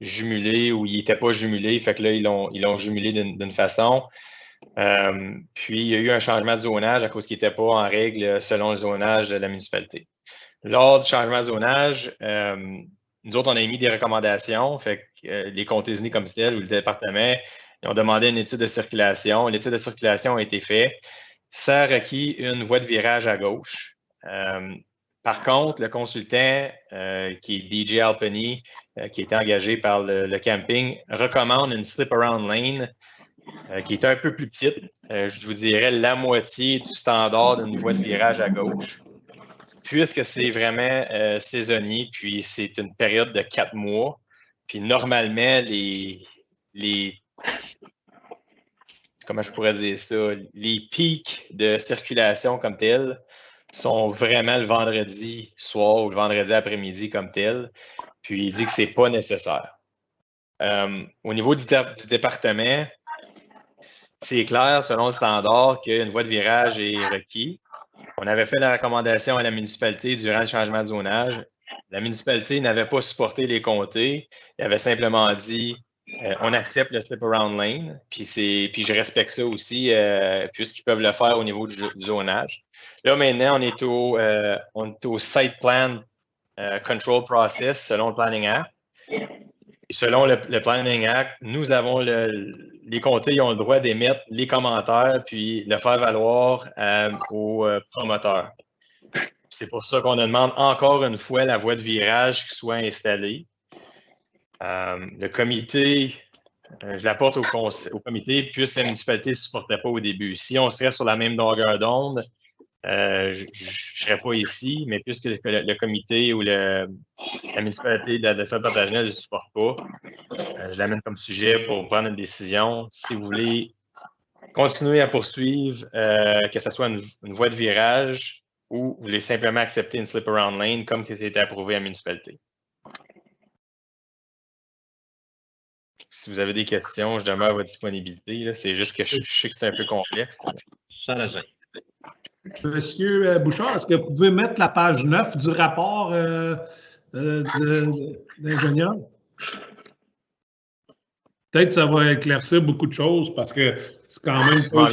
jumelé ou il n'était pas jumelé. Fait que là, ils l'ont jumelé d'une façon. Puis, il y a eu un changement de zonage à cause qu'il n'était pas en règle selon le zonage de la municipalité. Lors du changement de zonage, nous autres, on a émis des recommandations. Fait que les comtés unis comme tel ou le département, ils ont demandé une étude de circulation. L'étude de circulation a été faite. Ça a requis une voie de virage à gauche. Par contre, le consultant, qui est DJ Alpeny, qui était engagé par le camping, recommande une slip-around lane qui est un peu plus petite. Je vous dirais la moitié du standard d'une voie de virage à gauche. Puisque c'est vraiment saisonnier, puis c'est une période de 4 mois. Puis normalement, comment je pourrais dire ça, les pics de circulation comme tels sont vraiment le vendredi soir ou le vendredi après-midi comme tel. Puis il dit que c'est pas nécessaire. Au niveau du département, c'est clair, selon le standard, qu'une voie de virage est requise. On avait fait la recommandation à la municipalité durant le changement de zonage. La municipalité n'avait pas supporté les comtés. Il avait simplement dit on accepte le slip-around lane, puis je respecte ça aussi, puisqu'ils peuvent le faire au niveau du zonage. Là, maintenant, on est au site plan control process selon le Planning Act. Et selon le Planning Act, nous avons les comtés ont le droit d'émettre les commentaires puis le faire valoir aux promoteurs. C'est pour ça qu'on demande encore une fois la voie de virage qui soit installée. Le comité, je l'apporte au comité puisque la municipalité ne supportait pas au début. Si on serait sur la même longueur d'onde, je ne serais pas ici, mais puisque le comité ou la municipalité de la Fête-Plantagenet ne supporte pas, je l'amène comme sujet pour prendre une décision. Si vous voulez continuer à poursuivre, que ce soit une voie de virage ou vous voulez simplement accepter une slip-around lane comme que c'était approuvé à la municipalité. Si vous avez des questions, je demeure à votre disponibilité. C'est juste que je sais que c'est un peu complexe. Sarrazin. Monsieur Bouchard, est-ce que vous pouvez mettre la page 9 du rapport d'ingénieur? Peut-être que ça va éclaircir beaucoup de choses parce que c'est quand même pas...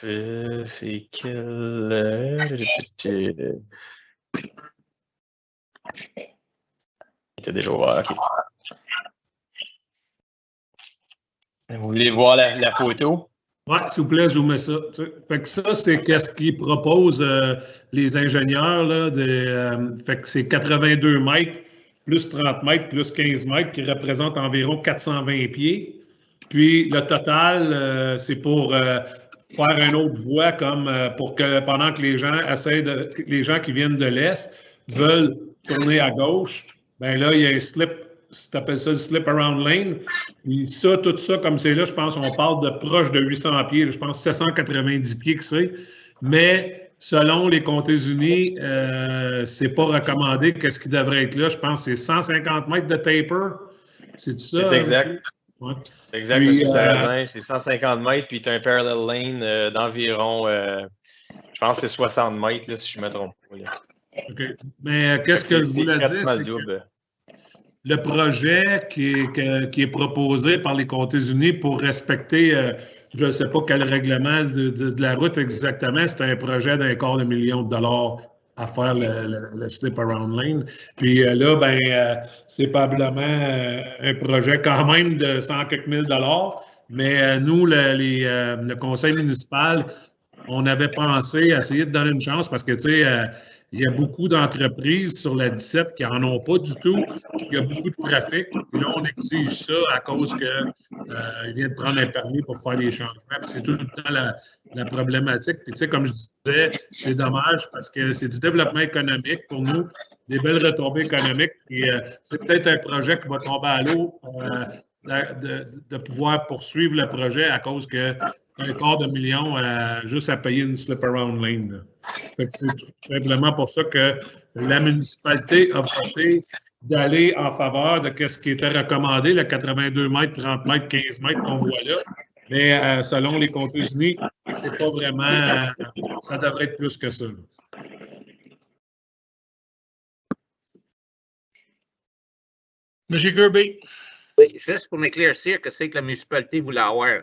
C'est quel... Il était déjà ouvert, ok. Vous voulez voir la photo? Oui, s'il vous plaît, je vous mets ça. Fait que ça, c'est qu'est-ce qu'ils proposent les ingénieurs. Là, fait que c'est 82 mètres, plus 30 mètres, plus 15 mètres, qui représentent environ 420 pieds. Puis le total, c'est pour faire une autre voie comme pour que pendant que les gens les gens qui viennent de l'Est veulent tourner à gauche, ben là, il y a un slip. Si tu appelles ça le slip around lane. Puis ça, tout ça, comme c'est là, je pense qu'on parle de proche de 800 pieds. Là, je pense 790 pieds que c'est. Mais selon les Comtés-Unis, c'est pas recommandé. Qu'est-ce qui devrait être là? Je pense que c'est 150 mètres de taper. C'est ça? C'est exact. Ouais. C'est exact, Puis, M. Sarrazin. C'est 150 mètres, puis tu as un parallel lane d'environ, je pense que c'est 60 mètres, là, si je ne me trompe pas. Là. OK. Mais qu'est-ce que je voulais dire? C'est que le projet qui est proposé par les Comtés-Unis pour respecter, je ne sais pas quel règlement de la route exactement, c'est un projet d'250 000 $ à faire le slip around lane. Puis là, ben, c'est probablement un projet quand même de 100 quelques mille dollars, mais nous, le conseil municipal, on avait pensé à essayer de donner une chance parce que, tu sais, il y a beaucoup d'entreprises sur la 17 qui n'en ont pas du tout. Il y a beaucoup de trafic. Puis là, on exige ça à cause qu'il vient de prendre un permis pour faire les changements. C'est tout le temps la problématique. Puis tu sais, comme je disais, c'est dommage parce que c'est du développement économique pour nous, des belles retombées économiques. Puis c'est peut-être un projet qui va tomber à l'eau de pouvoir poursuivre le projet à cause que $250 000 juste à payer une slip around lane. Là. C'est tout simplement pour ça que la municipalité a voté d'aller en faveur de ce qui était recommandé, le 82 mètres, 30 mètres, 15 mètres qu'on voit là. Mais selon les Comtés-Unis, c'est pas vraiment, ça devrait être plus que ça. Là. Monsieur Kirby. Oui, juste pour m'éclaircir, que c'est que la municipalité voulait avoir.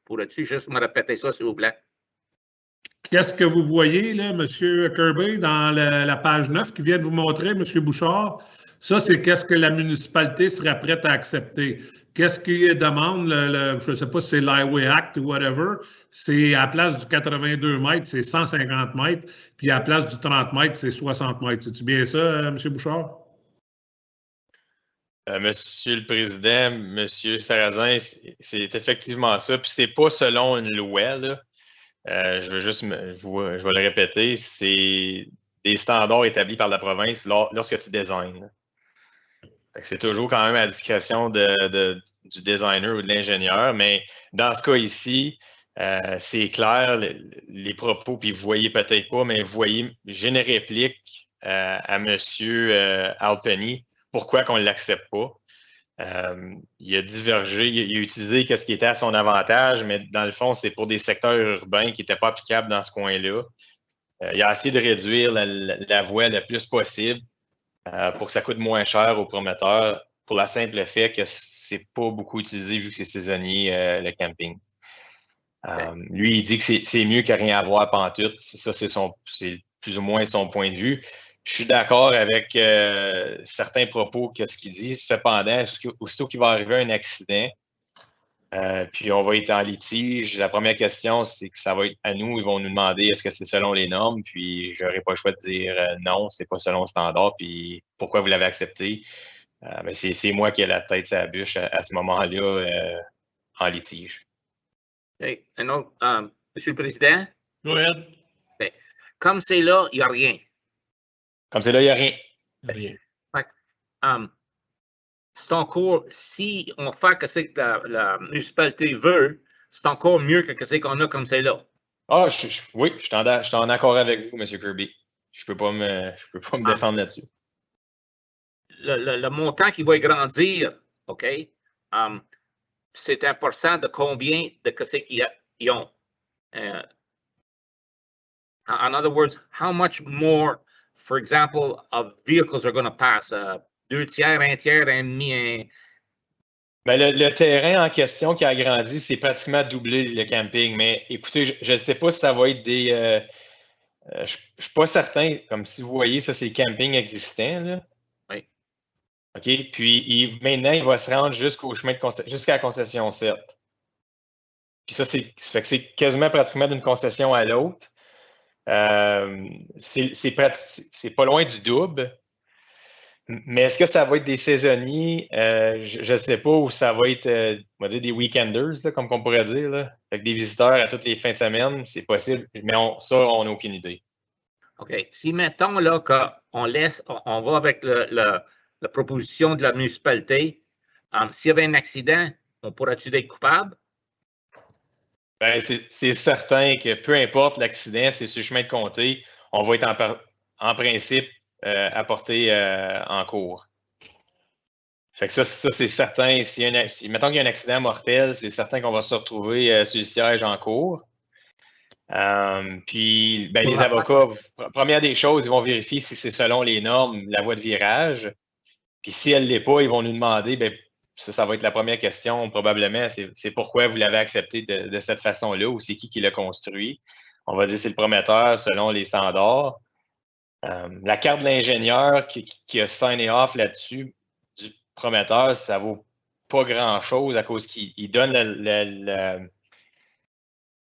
Pourrais-tu juste me répéter ça, s'il vous plaît? Qu'est-ce que vous voyez, là, M. Kirby, dans la page 9 qui vient de vous montrer, M. Bouchard? Ça, c'est qu'est-ce que la municipalité serait prête à accepter. Qu'est-ce qu'il demande, je ne sais pas si c'est l'Highway Act ou whatever, c'est à la place du 82 mètres, c'est 150 mètres, puis à la place du 30 mètres, c'est 60 mètres. C'est-tu bien ça, M. Bouchard? Monsieur le Président, Monsieur Sarrazin, c'est effectivement ça. Puis c'est pas selon une loi, là. Je vais le répéter, c'est des standards établis par la province lorsque tu designs. C'est toujours quand même à la discrétion du designer ou de l'ingénieur, mais dans ce cas ici, c'est clair, les propos, puis vous voyez peut-être pas, mais vous voyez, j'ai une réplique à M. Alpenny. Pourquoi qu'on ne l'accepte pas? Il a divergé, il a utilisé ce qui était à son avantage, mais dans le fond, c'est pour des secteurs urbains qui n'étaient pas applicables dans ce coin-là. Il a essayé de réduire la voie le plus possible pour que ça coûte moins cher aux promoteurs, pour la simple fait que c'est pas beaucoup utilisé vu que c'est saisonnier, le camping. Lui, il dit que c'est mieux que rien à voir pantoute. Ça, c'est plus ou moins son point de vue. Je suis d'accord avec certains propos que ce qu'il dit. Cependant, aussitôt qu'il va arriver un accident, puis on va être en litige, la première question, c'est que ça va être à nous. Ils vont nous demander est-ce que c'est selon les normes, puis je n'aurai pas le choix de dire non, c'est pas selon le standard, puis pourquoi vous l'avez accepté. Mais c'est moi qui ai la tête sur la bûche à ce moment-là en litige. Hey, Monsieur le Président? Go ahead. Okay. Comme c'est là, il n'y a rien. Comme c'est là, il n'y a rien. Rien. C'est encore, si on fait ce que la municipalité veut, c'est encore mieux que ce qu'on a comme c'est là. Ah, oui, je suis en accord avec vous, M. Kirby. Je peux pas me défendre là-dessus. Le montant qui va grandir, OK? c'est un pourcent de combien de ce qu'ils ont. In other words, how much more, for example, of vehicles are going to pass? 2 tiers, 1 tiers, 1,5. Ben, le terrain en question qui a agrandi, c'est pratiquement doublé le camping. Mais écoutez, je ne sais pas si ça va être des. Je ne suis pas certain. Comme si vous voyez, ça, c'est le camping existant. Là. Oui. OK. Puis maintenant, il va se rendre jusqu'au chemin jusqu'à la concession 7. Puis ça fait que c'est quasiment pratiquement d'une concession à l'autre. C'est pas loin du double. Mais est-ce que ça va être des saisonniers? Je ne sais pas, ou ça va être, on va dire, des weekenders, là, comme on pourrait dire, là, avec des visiteurs à toutes les fins de semaine, c'est possible, mais ça, on n'a aucune idée. OK. Si mettons là qu'on on va avec la proposition de la municipalité, s'il y avait un accident, on pourrait-tu être coupable? Ben, c'est certain que peu importe l'accident, c'est sur le chemin de comté, on va être en principe apporté en cours. Fait que ça c'est certain. Mettons qu'il y a un accident mortel, c'est certain qu'on va se retrouver sur le siège en cours. Puis ben, les avocats, première des choses, ils vont vérifier si c'est selon les normes, la voie de virage. Puis si elle ne l'est pas, ils vont nous demander, ben, ça va être la première question probablement, c'est pourquoi vous l'avez accepté de cette façon-là, ou c'est qui l'a construit. On va dire que c'est le prometteur selon les standards. La carte de l'ingénieur qui a signé off là-dessus du prometteur, ça vaut pas grand-chose à cause qu'il donne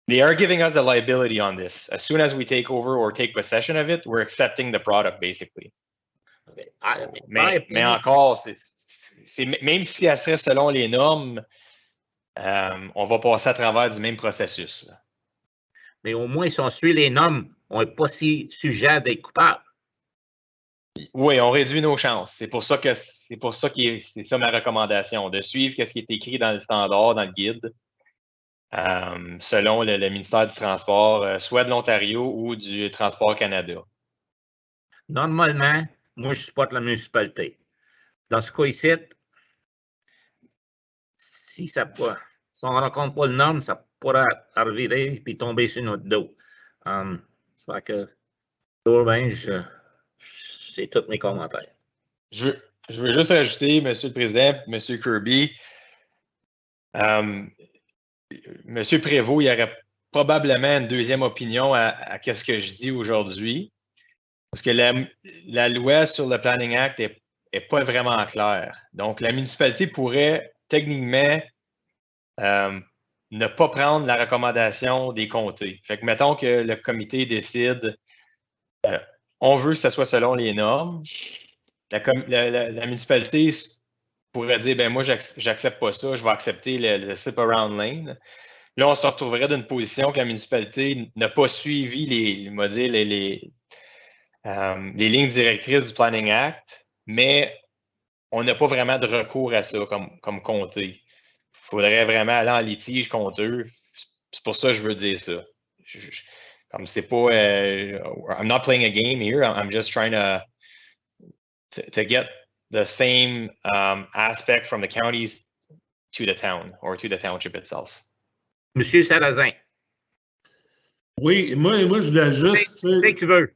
They are giving us the liability on this. As soon as we take over or take possession of it, we're accepting the product, basically. Okay. Mais encore, même si elle serait selon les normes, on va passer à travers du même processus. Là. Mais au moins, si on suit les normes, on n'est pas si sujet d'être coupable. Oui, on réduit nos chances. C'est pour ça que c'est ça ma recommandation, de suivre ce qui est écrit dans le standard, dans le guide, selon le ministère du Transport, soit de l'Ontario ou du Transport Canada. Normalement, moi, je supporte la municipalité. Dans ce cas ici, si on ne rencontre pas le norme, ça pourrait arriver et tomber sur notre dos. Ça fait que, c'est tous mes commentaires. Je veux juste rajouter, M. le Président, M. Kirby, M. Prévost, il y aurait probablement une deuxième opinion à ce que je dis aujourd'hui. Parce que la loi sur le Planning Act n'est pas vraiment claire. Donc, la municipalité pourrait techniquement ne pas prendre la recommandation des comtés. Fait que mettons que le comité décide on veut que ce soit selon les normes. La municipalité pourrait dire ben moi, j'accepte pas ça, je vais accepter le slip around lane. Là, on se retrouverait dans une position que la municipalité n'a pas suivi les lignes directrices du Planning Act, mais on n'a pas vraiment de recours à ça comme comté. Il faudrait vraiment aller en litige contre eux. C'est pour ça que je veux dire ça. Comme c'est pas, I'm not playing a game here. I'm just trying to get the same aspect from the counties to the town or to the township itself. Monsieur Sarrazin. Oui, moi je voulais juste. C'est que tu veux.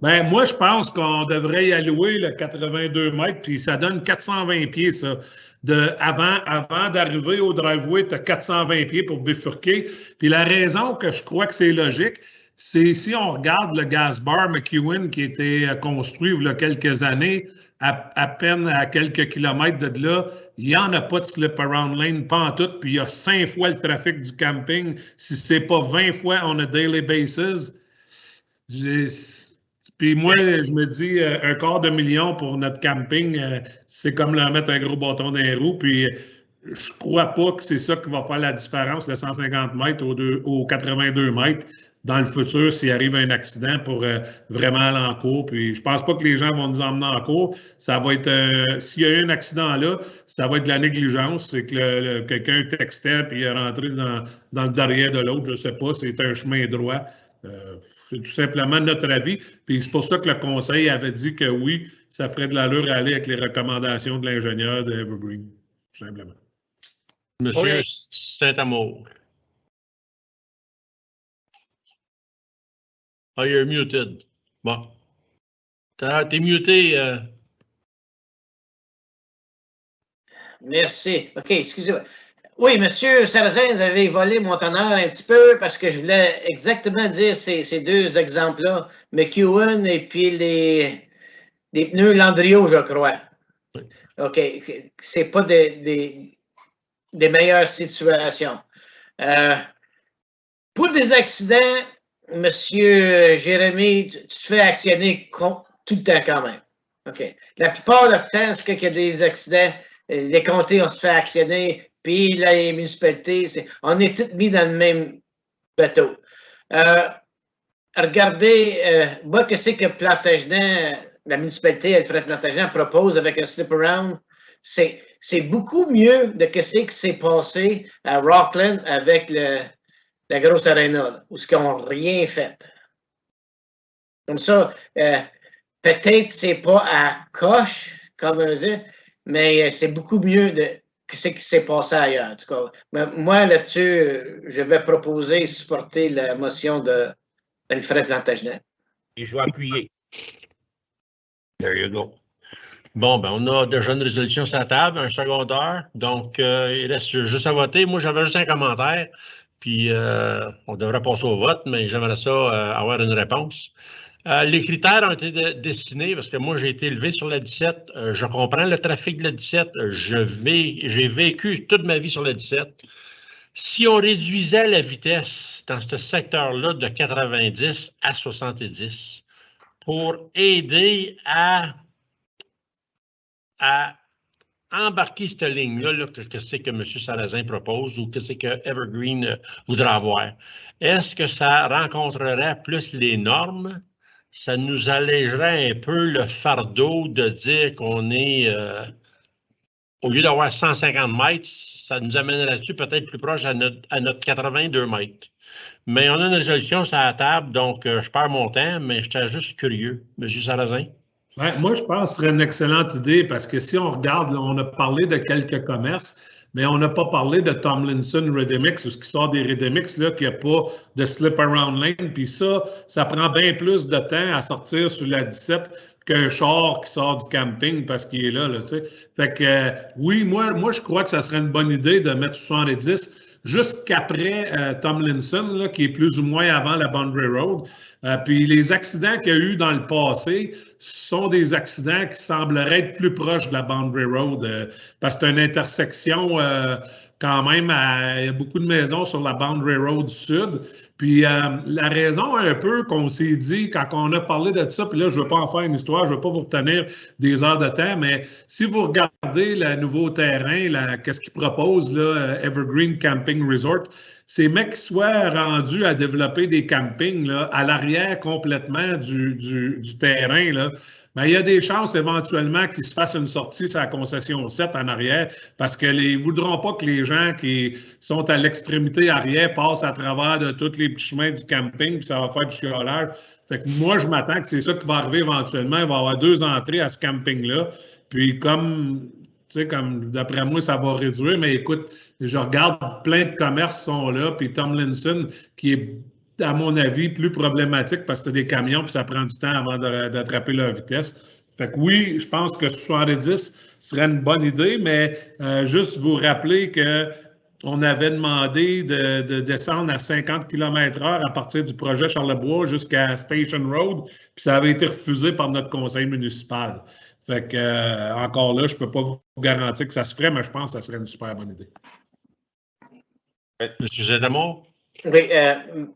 Ben, moi, je pense qu'on devrait y allouer le 82 mètres, puis ça donne 420 pieds, ça. Avant d'arriver au driveway, tu as 420 pieds pour bifurquer. Puis la raison que je crois que c'est logique, c'est si on regarde le gas bar McEwen qui a été construit il y a quelques années, à peine à quelques kilomètres de là, il n'y en a pas de slip around lane, pas en tout, puis il y a 5 fois le trafic du camping, si ce n'est pas 20 fois on a daily basis. Puis moi, je me dis, $250,000 pour notre camping, c'est comme leur mettre un gros bâton dans les roues. Puis je crois pas que c'est ça qui va faire la différence, le 150 mètres aux 82 mètres dans le futur s'il arrive un accident pour vraiment aller en cours. Puis je pense pas que les gens vont nous emmener en cours. Ça va être, s'il y a eu un accident là, ça va être de la négligence. C'est que quelqu'un textait puis il est rentré dans le derrière de l'autre. Je sais pas, c'est un chemin droit. C'est tout simplement notre avis. Puis c'est pour ça que le conseil avait dit que oui, ça ferait de l'allure à aller avec les recommandations de l'ingénieur de Evergreen, tout simplement. Monsieur Oui. Saint-Amour. Oh, you're muted. Bon. T'es muté. Merci. OK, excusez-moi. Oui, Monsieur Sarrazin, vous avez volé mon honneur un petit peu parce que je voulais exactement dire ces deux exemples-là, McEwen et puis les pneus Landrio, je crois. Oui. OK, c'est pas des meilleures situations. Pour des accidents, Monsieur Jérémy, tu te fais actionner tout le temps quand même. OK. La plupart du temps, c'est qu'il y a des accidents, les comtés, on se fait actionner, puis les municipalités, on est tous mis dans le même bateau. Regardez, moi, qu'est-ce que Plantagenet, la municipalité Alfred Plantagenet propose avec un slip around, c'est beaucoup mieux de ce qui s'est passé à Rockland avec la grosse arena, où ils n'ont rien fait. Comme ça, peut-être c'est pas à coche, comme on dit, mais c'est beaucoup mieux que ce qui s'est passé ailleurs. En tout cas, mais moi, là-dessus, je vais proposer supporter la motion d'Alfred Plantagenet. Et je vais appuyer. There you go. Bon, ben, on a déjà une résolution sur la table, un secondaire. Donc, il reste juste à voter. Moi, j'avais juste un commentaire. Puis, on devrait passer au vote, mais j'aimerais ça avoir une réponse. Les critères ont été dessinés parce que moi, j'ai été élevé sur la 17. Je comprends le trafic de la 17. J'ai vécu toute ma vie sur la 17. Si on réduisait la vitesse dans ce secteur-là de 90 à 70 pour aider à embarquer cette ligne-là, que c'est que M. Sarrazin propose ou que c'est que Evergreen voudra avoir, est-ce que ça rencontrerait plus les normes? Ça nous allégerait un peu le fardeau de dire qu'on est, au lieu d'avoir 150 mètres, ça nous amènerait là-dessus peut-être plus proche à notre 82 mètres. Mais on a une résolution sur la table, donc je perds mon temps, mais j'étais juste curieux. M. Sarrazin? Ouais, moi, je pense que ce serait une excellente idée parce que si on regarde, là, on a parlé de quelques commerces, mais on n'a pas parlé de Tomlinson Redemix, ou ce qui sort des Redemix, là, qu'il n'y a pas de slip around lane. Puis ça prend bien plus de temps à sortir sur la 17 qu'un char qui sort du camping parce qu'il est là, tu sais. Fait que, oui, moi, je crois que ça serait une bonne idée de mettre 70 jusqu'après Tomlinson, là, qui est plus ou moins avant la Boundary Road. Puis les accidents qu'il y a eu dans le passé sont des accidents qui sembleraient être plus proches de la Boundary Road parce que c'est une intersection quand même, il y a beaucoup de maisons sur la Boundary Road Sud. Puis la raison un peu qu'on s'est dit quand on a parlé de ça, puis là, je ne veux pas en faire une histoire, je ne veux pas vous retenir des heures de temps, mais si vous regardez le nouveau terrain, qu'est-ce qu'ils proposent, là, Evergreen Camping Resort, ces mecs qui soient rendus à développer des campings là, à l'arrière complètement du terrain, là, ben, il y a des chances éventuellement qu'ils se fassent une sortie sur la concession 7 en arrière parce qu'ils ne voudront pas que les gens qui sont à l'extrémité arrière passent à travers de tous les petits chemins du camping puis ça va faire du chiolage. Fait que moi, je m'attends que c'est ça qui va arriver éventuellement. Il va y avoir 2 entrées à ce camping-là. Puis comme d'après moi, ça va réduire, mais écoute, je regarde plein de commerces sont là, puis Tomlinson, qui est, à mon avis, plus problématique parce que c'est des camions, puis ça prend du temps avant d'attraper leur vitesse. Fait que oui, je pense que 70 serait une bonne idée, mais juste vous rappeler qu'on avait demandé de descendre à 50 km/h à partir du projet Charlebois jusqu'à Station Road, puis ça avait été refusé par notre conseil municipal. Fait que, encore là, je ne peux pas vous garantir que ça se ferait, mais je pense que ça serait une super bonne idée. Monsieur Zedamont? Oui,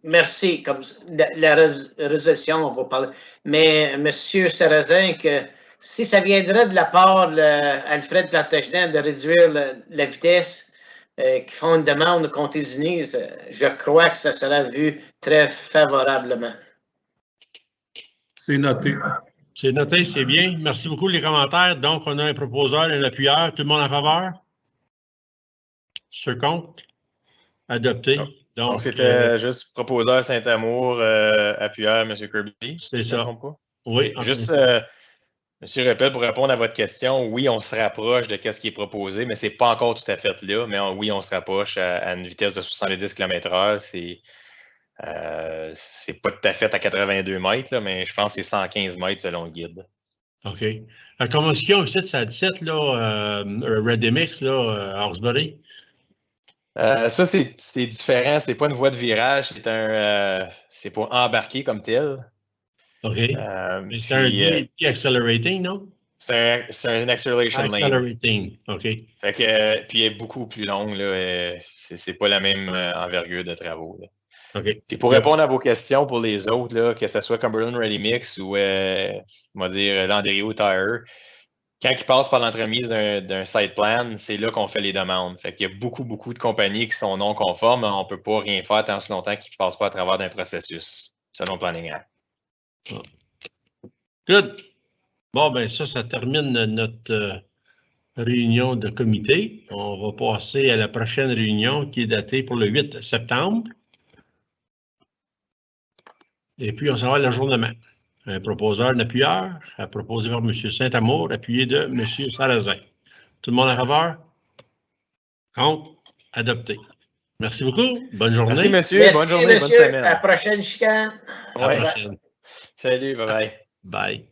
merci. Comme la résolution, on va parler. Mais M. Sarrazin, que si ça viendrait de la part d'Alfred Plantagenet de réduire la vitesse, qui font une demande aux Comtés-Unis, je crois que ça sera vu très favorablement. C'est noté. C'est noté, c'est bien. Merci beaucoup les commentaires. Donc, on a un proposeur et un appuyeur. Tout le monde en faveur? Ceux contre? Adopté. Donc c'était juste proposeur Saint-Amour, appuyeur M. Kirby. C'est ça. Pas? Oui. Juste Monsieur Repel, pour répondre à votre question, oui, on se rapproche de ce qui est proposé, mais ce n'est pas encore tout à fait là. Mais oui, on se rapproche à une vitesse de 70 km/h. C'est pas tout à fait à 82 mètres, là, mais je pense que c'est 115 mètres selon le guide. OK. La convention, ici, c'est à 17, là, Ready-Mix, là, à Hawkesbury. Ça, c'est différent. C'est pas une voie de virage. C'est pour embarquer comme tel. OK. Mais c'est un DAT accelerating, non? C'est un acceleration lane. Accelerating, OK. Fait que, puis elle est beaucoup plus longue. C'est pas la même envergure de travaux. Là. OK. Puis pour répondre à vos questions pour les autres, là, que ce soit Cumberland Ready Mix ou on va dire Landrio Tire, quand ils passent par l'entremise d'un site plan, c'est là qu'on fait les demandes. Fait qu'il y a beaucoup de compagnies qui sont non conformes. On ne peut pas rien faire tant si longtemps qu'ils ne passent pas à travers d'un processus, selon le Planning Act. Good. Bon, ben ça termine notre réunion de comité. On va passer à la prochaine réunion qui est datée pour le 8 septembre. Et puis, on s'en va à l'ajournement. Un proposeur, un appuyeur, proposé par M. Saint-Amour, appuyé de M. Sarrazin. Tout le monde en faveur? Contre? Adopté. Merci beaucoup. Bonne journée. Merci, monsieur. Merci, bonne journée, monsieur. bonne semaine. À la prochaine chicane. À la prochaine. Salut, bye-bye. Bye.